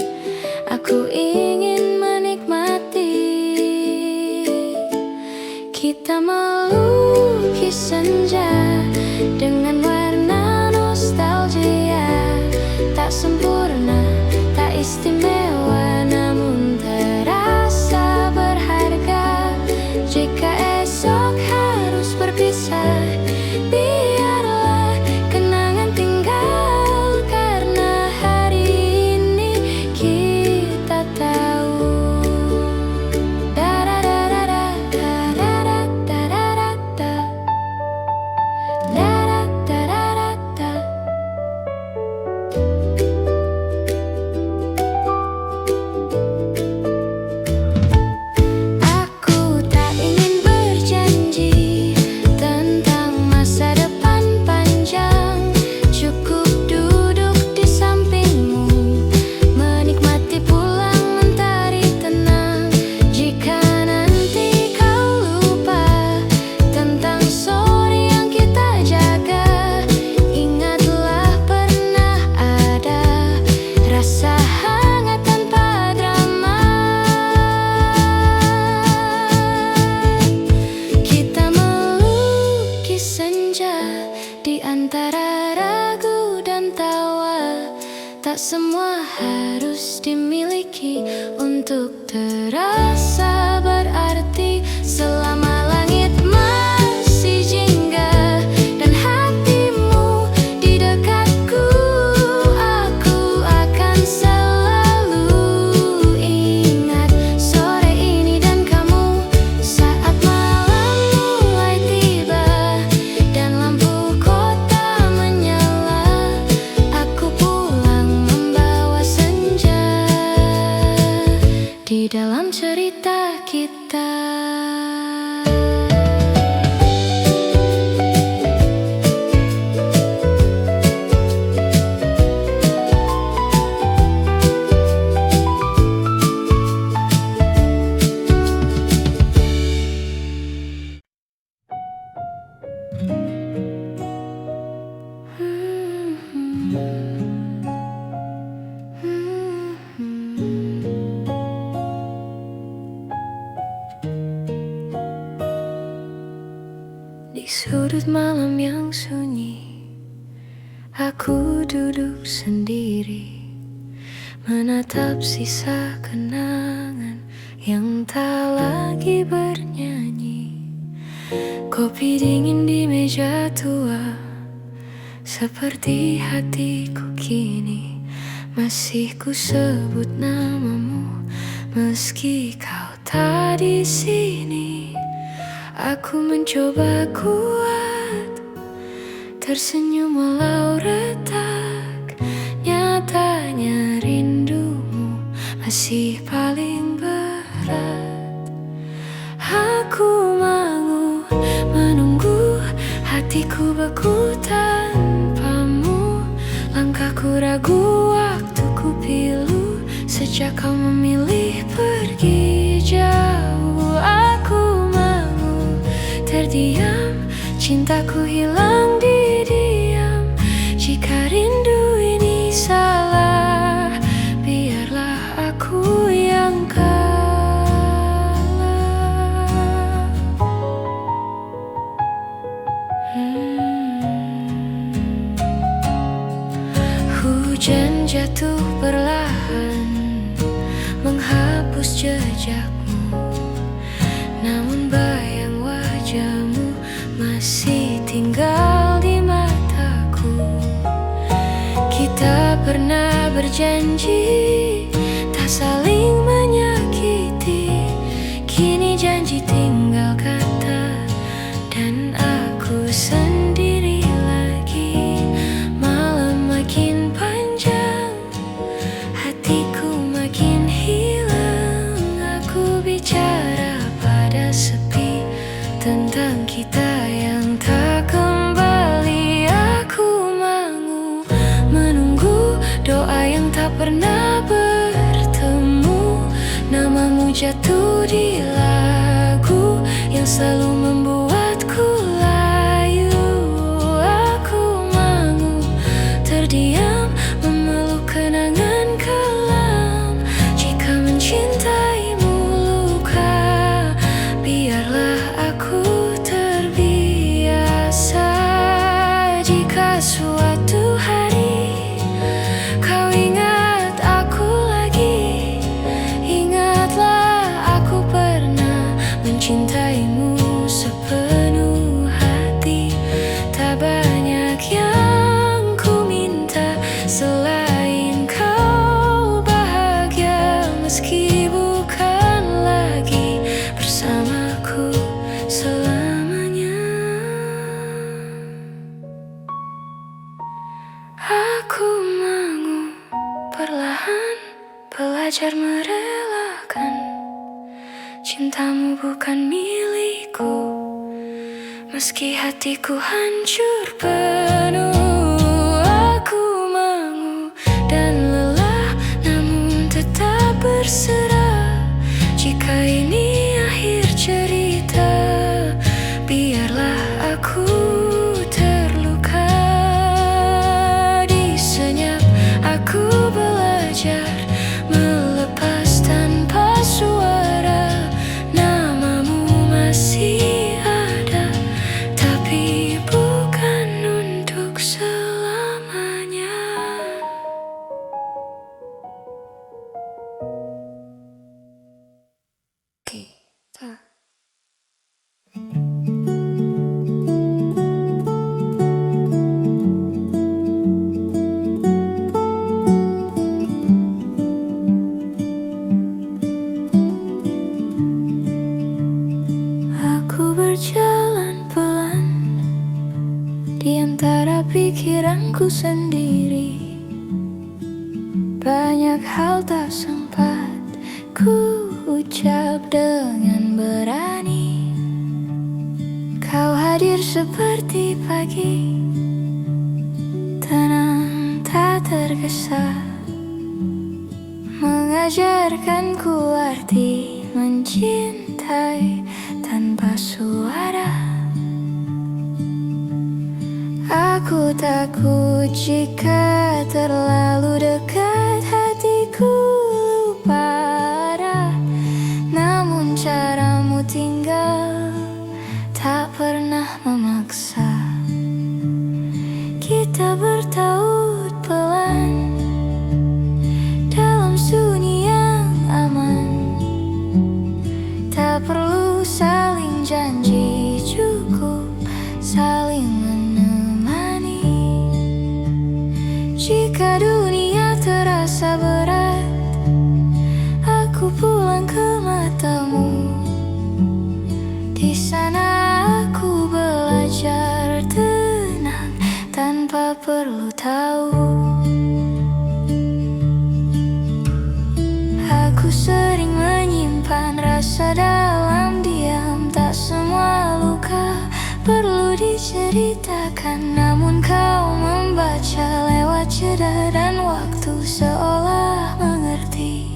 aku ingin menikmati. Kita melukis senja dengan warna nostalgia, tak sempurna, tak istimewa, namun terasa berharga. Jika esok harus berpisah, biarlah kenangan tinggal, karena hari ini kita tahu. Aku tak ingin berjanji tentang masa depan panjang, cukup duduk di sampingmu, menikmati pulang mentari tenang. Jika nanti kau lupa tentang sore yang kita jaga, ingatlah pernah ada rasa hangat tanpa drama. Kita melukis senja di antara ragu dan tawa. Tak semua harus dimiliki untuk terasa berarti. Selama langit masih jingga dan hatimu di dekatku, aku akan selalu ingat sore ini dan kamu. Saat malam mulai tiba dan lampu kota menyala, aku pulang membawa senja di dalam cerita kita. Di sudut malam yang sunyi, aku duduk sendiri, menatap sisa kenangan yang tak lagi bernyanyi. Kopi dingin di meja tua, seperti hatiku kini. Masih ku sebut namamu, meski kau tak di sini. Aku mencoba kuat, tersenyum walau retak. Nyatanya rindumu masih paling berat. Aku menunggu, hatiku beku tanpamu. Langkahku ragu, waktuku pilu, sejak kau memilih pergi jauh. Aku terdiam, cintaku hilang di diam. Jika rindu ini salah, biarlah aku yang kalah. Hujan jatuh perlahan, menghapus jejakmu. Namun bayang wajahmu masih tinggal di mataku. Kita pernah berjanji tak saling menyakiti. Kini janji tinggal kata, dan aku sendiri lagi. Malam makin panjang, hatiku makin hilang. Aku bicara sepi tentang kita yang tak kembali. Aku menunggu doa yang tak pernah bertemu. Namamu jatuh di lagu yang selalu membuatku layu. Aku terdiam, memeluk kenangan kelam. Jika mencintaimu luka, biarlah aku terbiasa. Jika suatu hari kau ingat aku lagi, ingatlah aku pernah mencintaimu sepenuh hati. Tak banyak yang ku minta selain kau bahagia, meski bukan lagi bersamaku selamanya. Aku perlahan belajar merelakan. Cintamu bukan milikku, meski hatiku hancur penuh. Aku dan lelah, namun tetap berserah. Jika ini akhir cerita, biarlah aku terluka. Di senyap aku belajar melepas tanpa suara. Namamu masih ada, tapi bukan untuk selamanya. Kita berjalan pelan di antara pikiranku sendiri. Banyak hal tak sempat ku ucap dengan berani. Kau hadir seperti pagi, tenang tak tergesa, mengajarkanku arti mencintai tanpa suara. Aku takut jika terlalu dekat, hatiku lupa arah. Namun caramu tinggal tak pernah paksa. Kita bertaut pelan dalam sunyi yang aman. Tak perlu saling janji, cukup saling menemani. Jika dunia terasa berat, aku pulang ke matamu. Di sana aku belajar tenang tanpa perlu tahu. Aku sering menyimpan rasa dalam diam. Tak semua luka perlu diceritakan, namun kau membaca lewat jeda dan waktu, seolah mengerti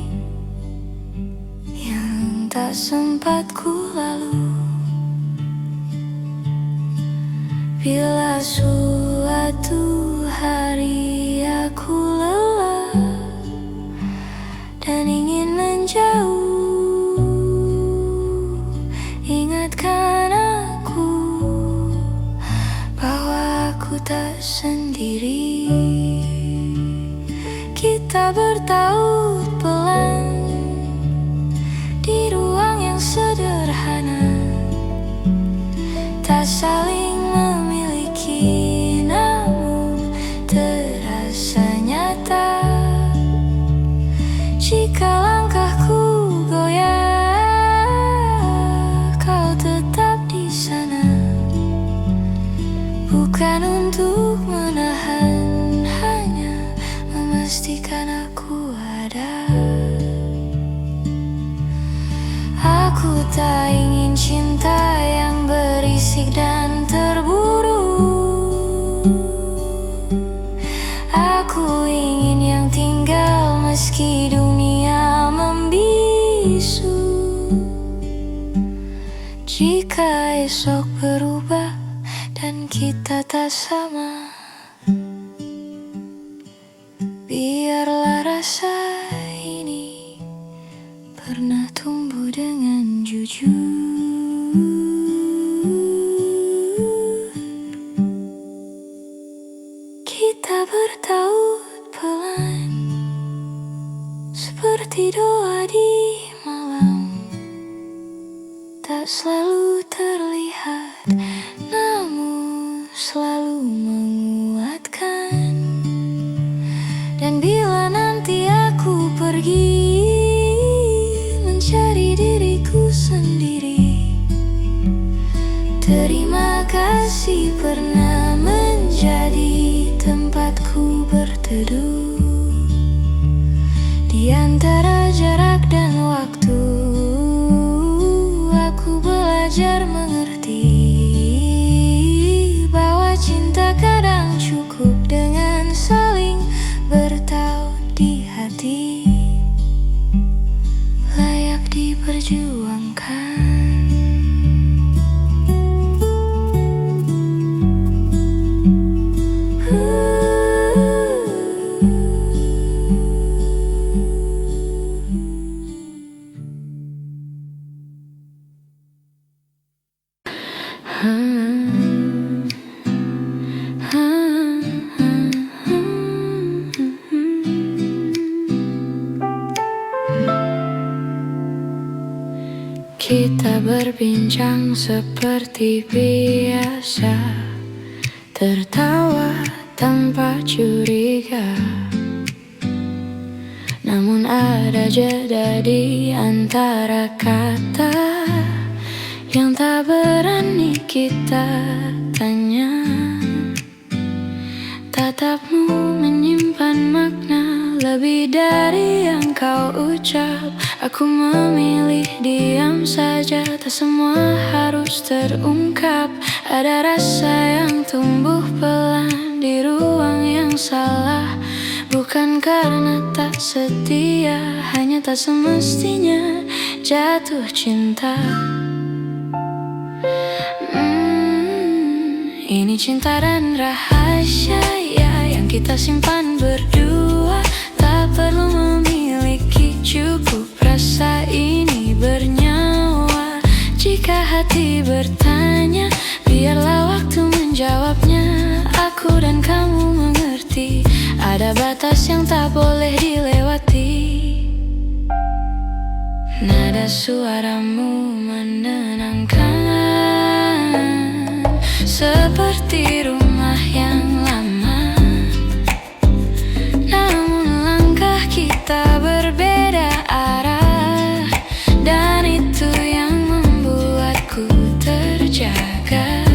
yang tak sempat ku lalu. Bila suatu hari aku lelah dan ingin menjauh, ingatkan aku bahwa aku tak sendiri. Kita bertaut pelan di ruang yang sederhana, tak saling memiliki namun terasa nyata. Jika langkahku goyah, kau tetap di sana, bukan untuk menahan, hanya memastikan aku ada. Aku tak ingin cinta yang berisik dan terburu. Aku ingin yang tinggal meski dunia membisu. Jika esok berubah dan kita tak sama, biarlah rasa ini pernah tumbuh dengan jujur. Kita bertaut pelan seperti doa di malam. Tak selalu terlihat, namun selalu menguatkan. Dan bila nanti aku pergi mencari diriku sendiri, terima kasih pernah menjadi tempatku berteduh. Di antara jarak dan waktu, aku belajar mengerti bahwa cinta kadang cukup dengan saling bertaut di hati, layak diperjuangkan. Kita berbincang seperti biasa, tertawa tanpa curiga. Namun ada jeda di antara kata yang tak berani kita tanya. Tatapmu menyimpan makna lebih dari yang kau ucap. Aku memilih diam saja, tak semua harus terungkap. Ada rasa yang tumbuh pelan di ruang yang salah, bukan karena tak setia, hanya tak semestinya jatuh cinta. Ini cinta dan rahasia ya, yang kita simpan berdua. Tak perlu memiliki, cukup rasa ini bernyawa. Jika hati bertanya, biarlah waktu hati. Ada batas yang tak boleh dilewati. Nada suaramu menenangkan, seperti rumah yang lama. Namun langkah kita berbeda arah, dan itu yang membuatku terjaga.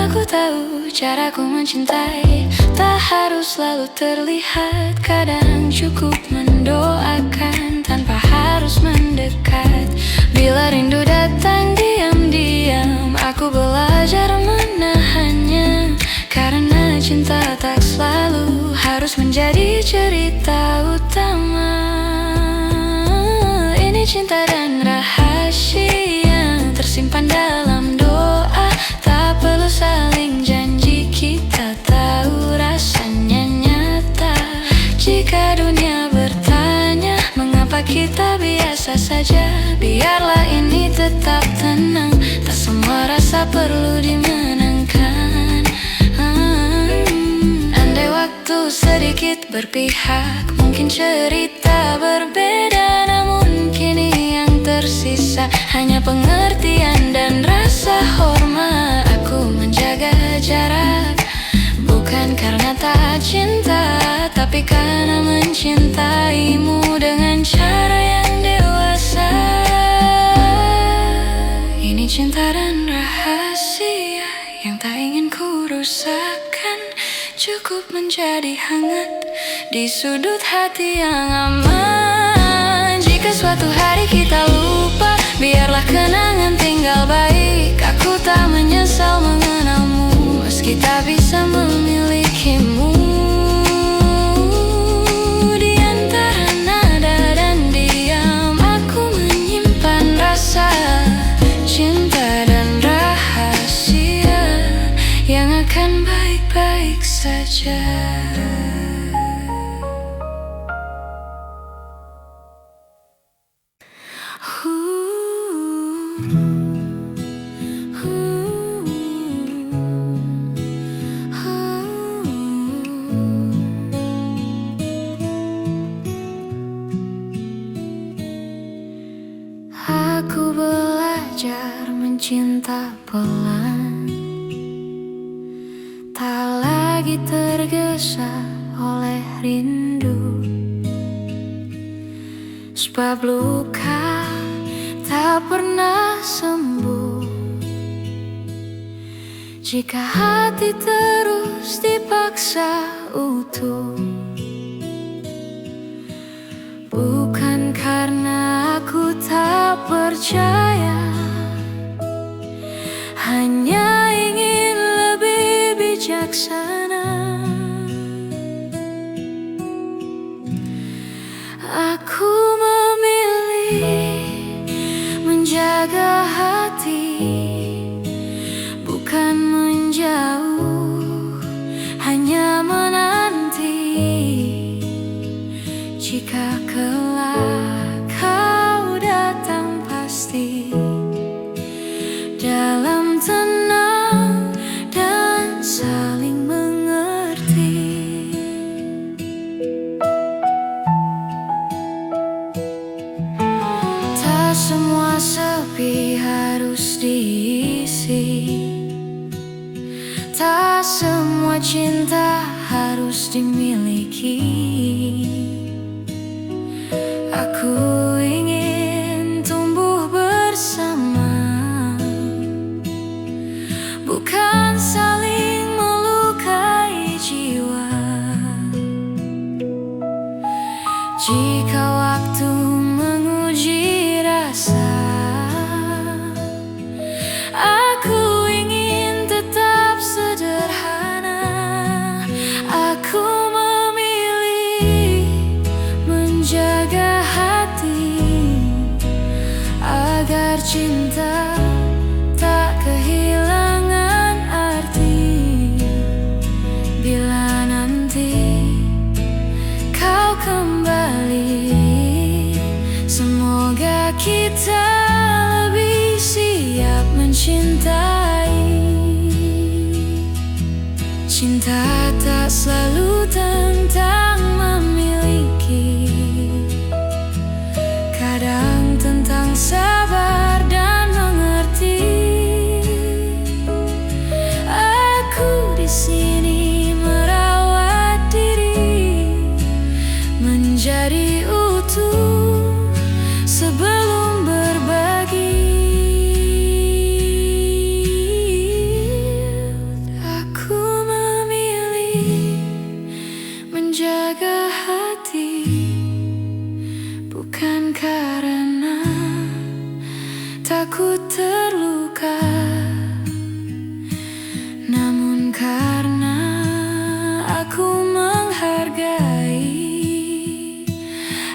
Aku tahu caraku mencintai tak harus selalu terlihat. Kadang cukup mendoakan tanpa harus mendekat. Bila rindu datang diam-diam, aku belajar menahannya. Karena cinta tak selalu harus menjadi cerita utama. Ini cinta dan rahasia tersimpan dalam doa. Tak perlu saling janji, kita tahu rasanya nyata. Jika dunia bertanya mengapa kita biasa saja, biarlah ini tetap tenang. Tak semua rasa perlu dimenangkan. Andai waktu sedikit berpihak, mungkin cerita berbeda. Namun kini yang tersisa hanya pengertian dan rasa hormat. Aku menjaga jarak, bukan karena tak cinta, tapi karena mencintaimu dengan cara yang dewasa. Ini cinta dan rahasia yang tak ingin ku rusakkan. Cukup menjadi hangat di sudut hati yang aman. Jika suatu hari kita lupa, biarlah kenangan tinggal baik. Aku tak menyesal mengenalmu, meski tak bisa memilikimu. Di antara nada dan diam, aku menyimpan rasa cinta dan rahasia yang akan baik-baik saja. Aku belajar mencinta pelan, tak lagi tergesa oleh rindu. Sebab luka tak pernah sembuh jika hati terus dipaksa utuh. Bukan karena aku tak percaya, hanya ingin lebih bijaksana. Aku memilih menjaga hati, bukan menjauh, hanya menanti. Jika kelak kau datang pasti, dalam tenang dan saling mengerti. Tak semua sepi harus diisi, tak semua cinta harus dimiliki. Aku ingin tumbuh bersama, bukan saling melukai jiwa. Jika waktu menguji rasa, aku ingin tetap sederhana. Aku memilih menjaga hati agar cinta tak kehilangan arti. Bila nanti kau kembali, semoga kita lebih siap mencintai. Cinta tak selalu tentang memiliki, kadang tentang sabar dan mengerti. Aku di sini merawat diri, menjadi utuh sebelum berbagi. Aku memilih menjaga hati, bukan karena takut terluka, namun karena aku menghargai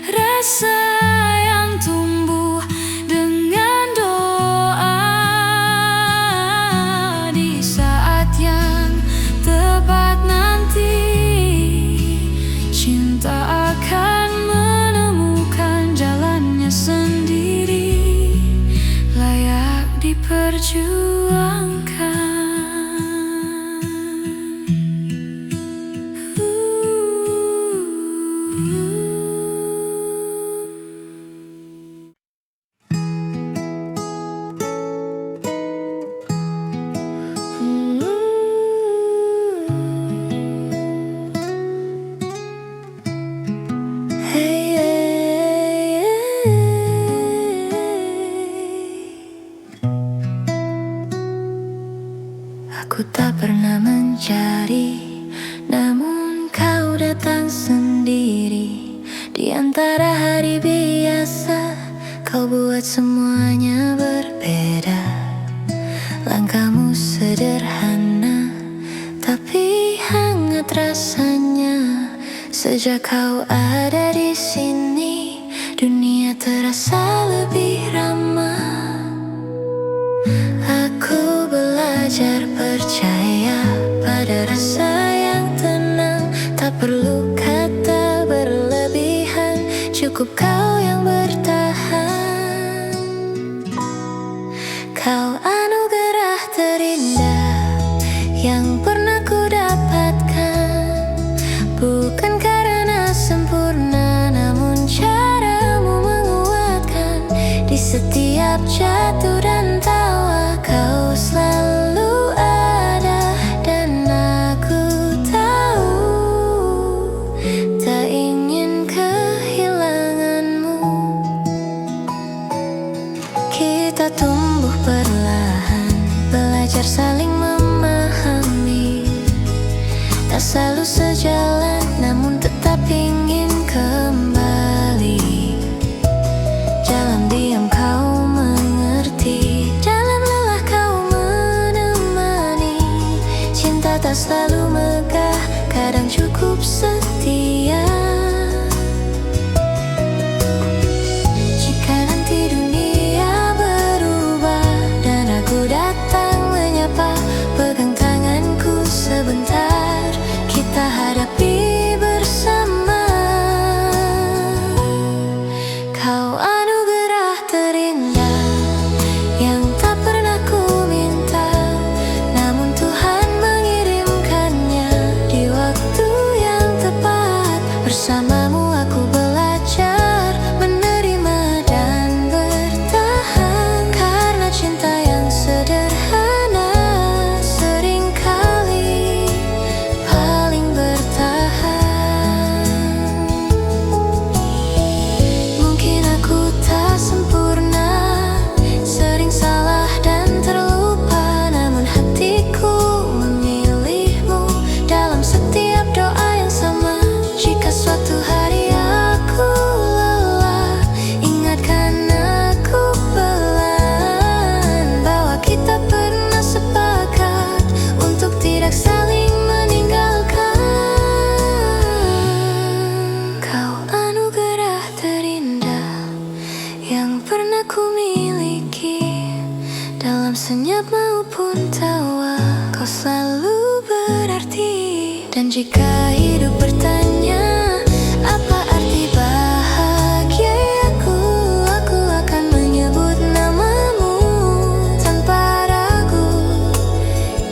rasa yang tumbuh dengan doa. Di saat yang tepat nanti, cinta akan menemukan jalannya sendiri, layak diperjuangkan. Aku tak pernah mencari, namun kau datang sendiri. Di antara hari biasa, kau buat semuanya berbeda. Langkahmu sederhana, tapi hangat rasanya. Sejak kau ada di sini, dunia terasa lebih ramah. Aku belajar percaya pada rasa yang tenang. Tak perlu kata berlebihan, cukup kau yang bertahan. Kau anugerah terindah yang pernah ku dapatkan, bukan karena sempurna, namun caramu menguatkan. Di setiap jatuh dan tawa, kau selalu ada, dan aku tahu tak ingin kehilanganmu. Kita tumbuh perlahan, belajar saling memahami. Tak selalu sejalan, namun tetap ingin kembali. Dalam diam kau mengerti, dalam lelah kau menemani. Cinta tak selalu megah, kadang cukup setia. Jika nanti dunia berubah dan aku datang menyapa, pegang tanganku sebentar, kita hadapi bersama. Kau anugerah terindah yang tak pernah ku minta, namun Tuhan mengirimkannya di waktu yang tepat. Bersamamu aku belajar menerima dan bertahan, karena cinta yang sederhana seringkali paling bertahan. Mungkin aku tak sempurna, sering salah dan terlupa, namun hatiku memilihmu dalam setiap doa yang sama. Jika suatu hari aku lelah, ingatkan aku pelan bahwa kita pernah sepakat untuk tidak saling meninggalkan. Kau anugerah terindah yang pernah ku miliki. Dalam senyap maupun tawa, kau selalu berarti. Dan jika hidup bertanya apa arti bahagia, aku akan menyebut namamu tanpa ragu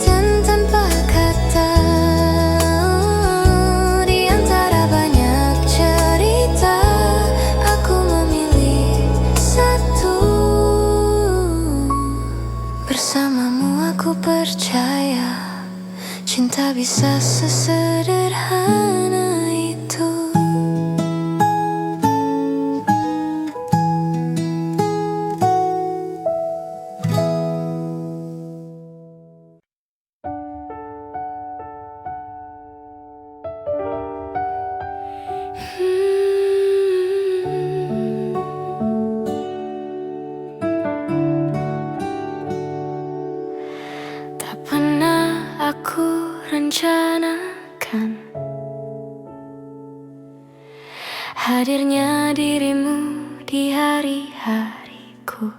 dan tanpa kata. aku percaya cinta bisa sesederhana itu. Tak pernah aku rencanakan hadirnya dirimu di hari-hariku.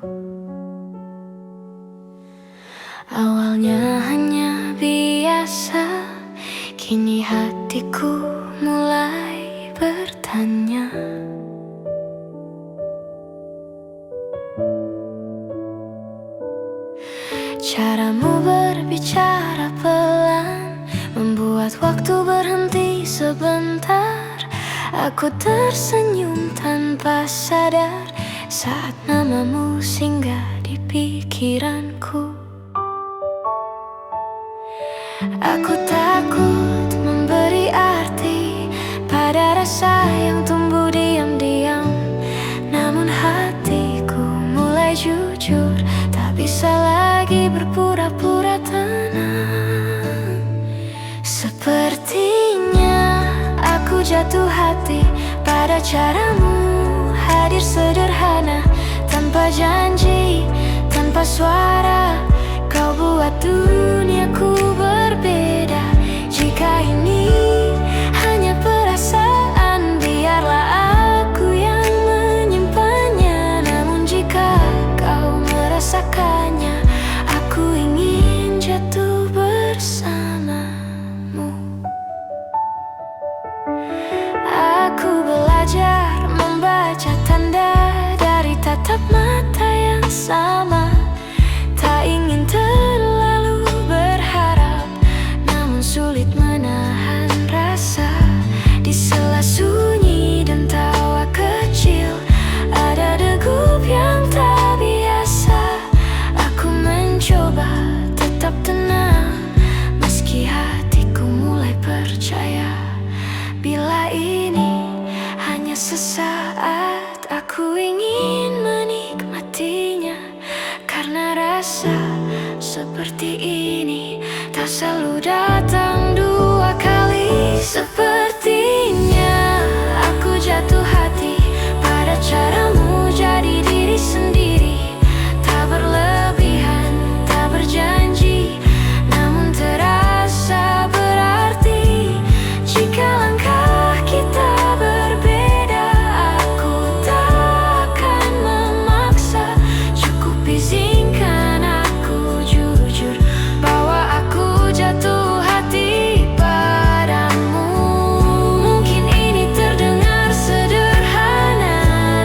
Awalnya hanya biasa, kini hatiku mulai bertanya. Caramu berbicara pelan membuat waktu berhenti sebentar. Aku tersenyum tanpa sadar saat namamu singgah di pikiranku. Aku takut memberi arti pada rasa yang tumbuh diam-diam, namun hatiku mulai jujur, tak bisa lagi berpura-pura tenang. Sepertinya aku jatuh hati pada caramu hadir sederhana, tanpa janji, tanpa suara. Kau buat duniaku berbeda. Jika ini hanya perasaan, biarlah aku yang menyimpannya. Namun jika kau merasakannya, aku ingin jatuh bersamamu. Aku belajar membaca tanda dari tatap mata yang sama. Tak ingin terlalu berharap, namun sulit menahan rasa. Di sela sunyi dan tawa kecil ada degup yang tak biasa. Aku mencoba tetap tenang, meski hatiku mulai percaya bila ini hanya sesaat. Aku ingin menikmatinya, karena rasa seperti ini tak selalu datang dua kali. Sepertinya aku jatuh hati pada caramu jadi diri sendiri. Tak berlebihan, tak berjanji, namun terasa berarti. Jika langkah kita berbeda, aku tak akan memaksa. Cukup izinkan aku jujur bahwa aku jatuh hati padamu. Mungkin ini terdengar sederhana,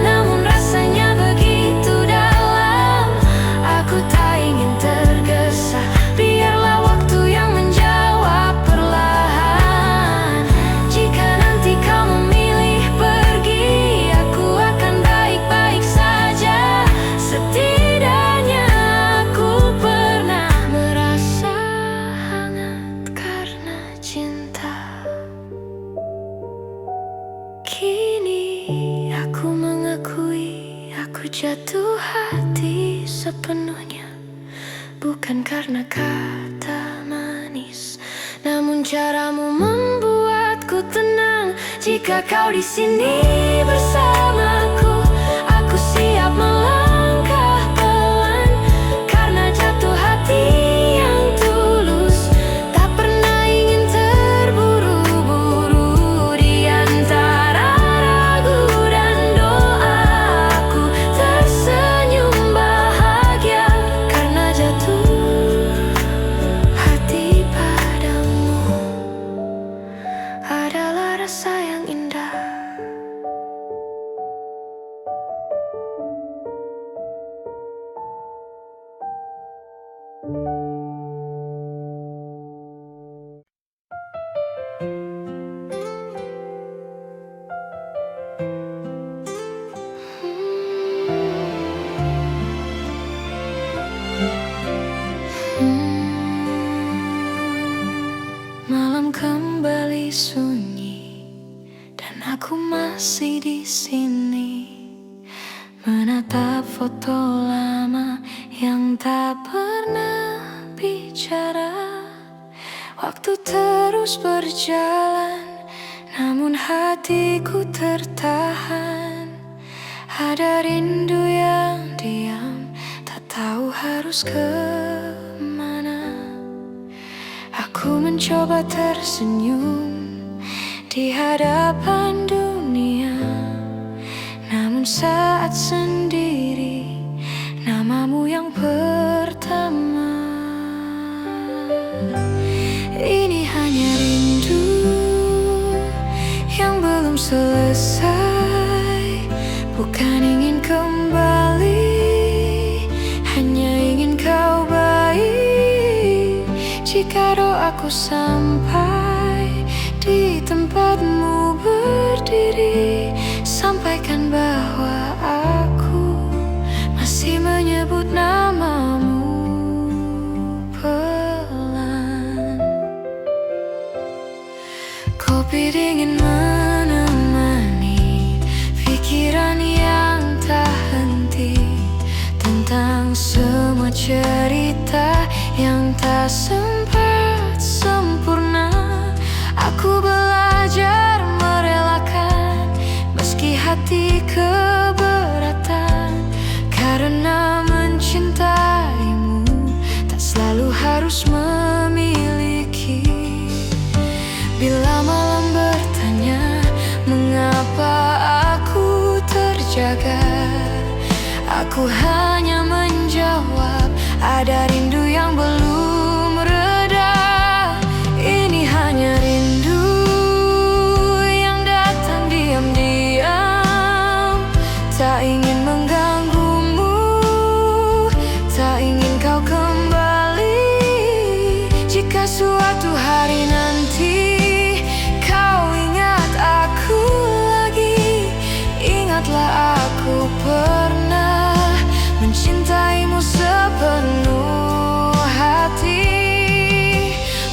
namun rasanya begitu dalam. Aku tak ingin tergesa, biarlah waktu yang menjawab perlahan. Jika nanti kau memilih pergi, aku akan baik-baik saja. Setidaknya aku pernah merasa hangat karena cinta. Kini aku mengakui aku jatuh hati sepenuhnya, bukan karena kata manis, namun caramu membuatku tenang. Jika kau di sini bersamaku, aku siap melangkah pelan, karena jatuh hati yang tulus tak pernah ingin terburu-buru. Di antara ragu dan doa, aku tersenyum bahagia karena jatuh hati padamu adalah rasa yang indah. sunyi dan aku masih di sini menatap foto lama yang tak pernah bicara. Waktu terus berjalan, namun hatiku tertahan. Ada rindu yang diam, tak tahu harus kemana. Aku mencoba tersenyum di hadapan dunia, namun saat sendiri namamu yang pertama. Ini hanya rindu yang belum selesai, bukan ingin kembali, hanya ingin kau baik. Jika doaku sampai di tempatmu berdiri, sampaikan bahwa aku masih menyebut namamu pelan. Kopi dingin menemani pikiran yang tak henti tentang semua cerita yang tak sempat sempurna. Aku belajar merelakan meski hati keberatan, karena mencintaimu tak selalu harus memiliki. Bila malam bertanya mengapa aku terjaga, aku hanya menjawab ada rindu yang belum reda. Ini hanya rindu yang datang diam-diam, tak ingin mengganggumu, tak ingin kau kembali. Jika suatu hari nanti kau ingat aku lagi, ingatlah aku pernah mencintaimu sepenuh hati.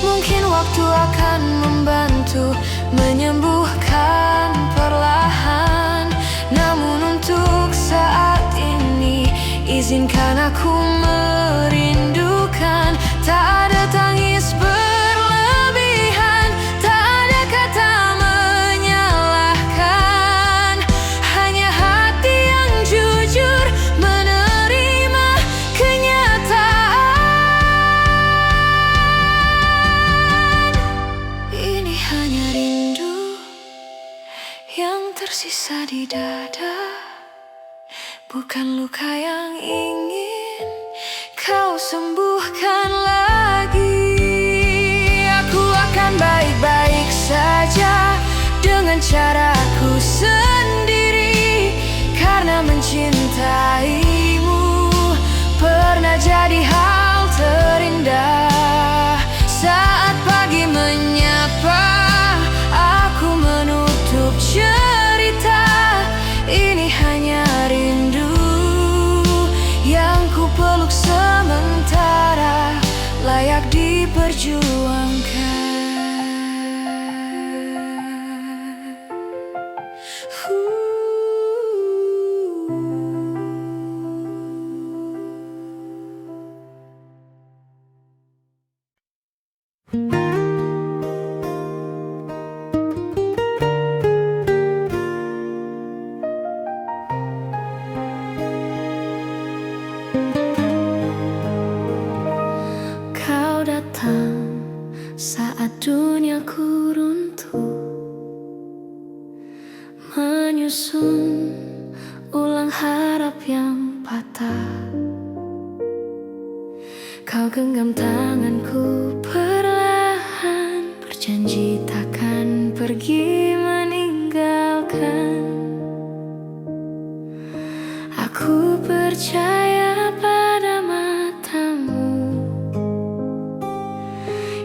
Mungkin waktu akan membantu menyembuhkan perlahan, namun untuk saat ini izinkan aku merindukan. Tak ada tangis berlebihan, tak ada kata menyalahkan, hanya hati yang jujur menerima kenyataan. Ini hanya rindu yang tersisa di dada, bukan luka yang ingin kau sembuhkan lagi. Aku akan baik-baik saja dengan caraku sendiri, karena mencintaimu pernah jadi hal terindah. Saat pagi menyapa, aku menutup cerita. Ini hanya rindu yang ku peluk sementara, layak diperjuangkan. Kau datang saat duniaku runtuh, menyusun ulang harap yang patah. Kau genggam tanganku perlahan, berjanji takkan pergi meninggalkan. Aku percaya pada matamu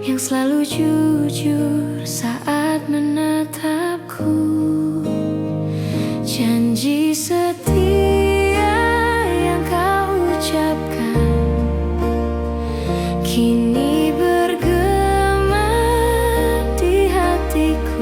yang selalu jujur saat menatapku. Janji setia yang kau ucapkan kini bergema di hatiku.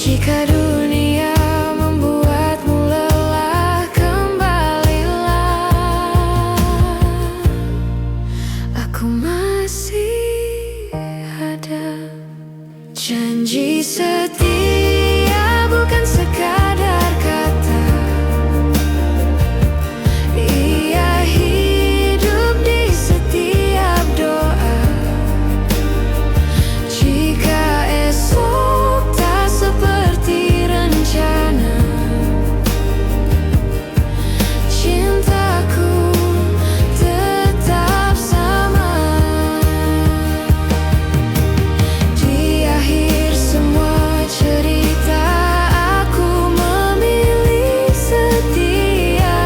Jika dunia membuatmu lelah, kembalilah. Aku masih ada. Janji setia bukan sekadar kata. Ia hidup di setiap doa. Jika esok tak seperti rencana, cintaku tetap sama. Di akhir semua cerita, aku memilih setia.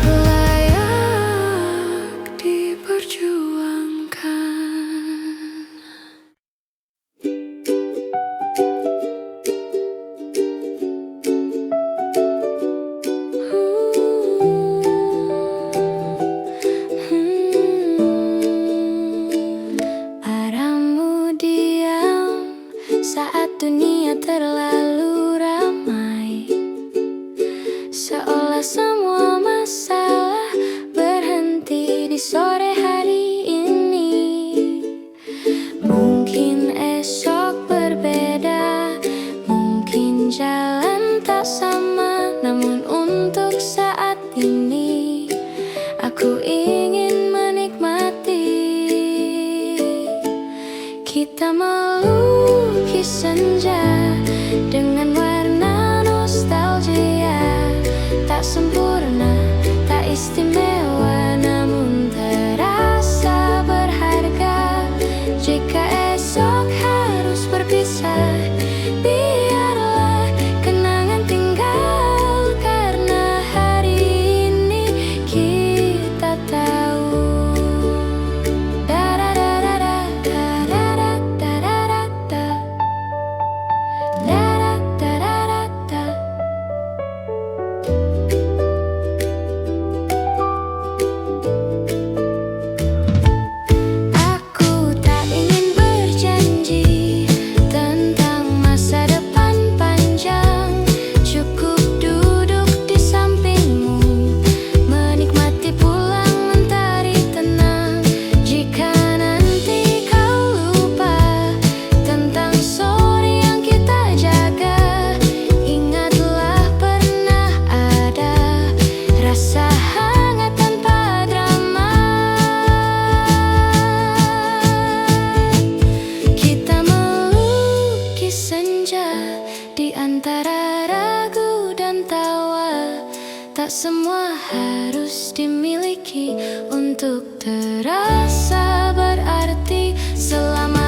Layak diperjuangkan. Arahmu diam saat dunia terlalu ramai, seolah semua masalah berhenti di sore hari ini. Mungkin esok berbeda, mungkin jalan tak sama, namun untuk saat ini aku ingin menikmati. Kita melukis senja dengan warna nostalgia. Tak sempurna, tak istimewa, namun terasa berharga. Jika esok harus berpisah, biarlah kenangan tinggal, karena hari ini kita tahu. Aku tak ingin berjanji tentang masa depan panjang. Cukup duduk di sampingmu, menikmati pulang mentari tenang. Jika nanti kau lupa tentang sore yang kita jaga, ingatlah pernah ada rasa hangat tanpa drama. Kita melukis senja di antara ragu dan tawa. Tak semua harus dimiliki untuk terasa berarti. Selama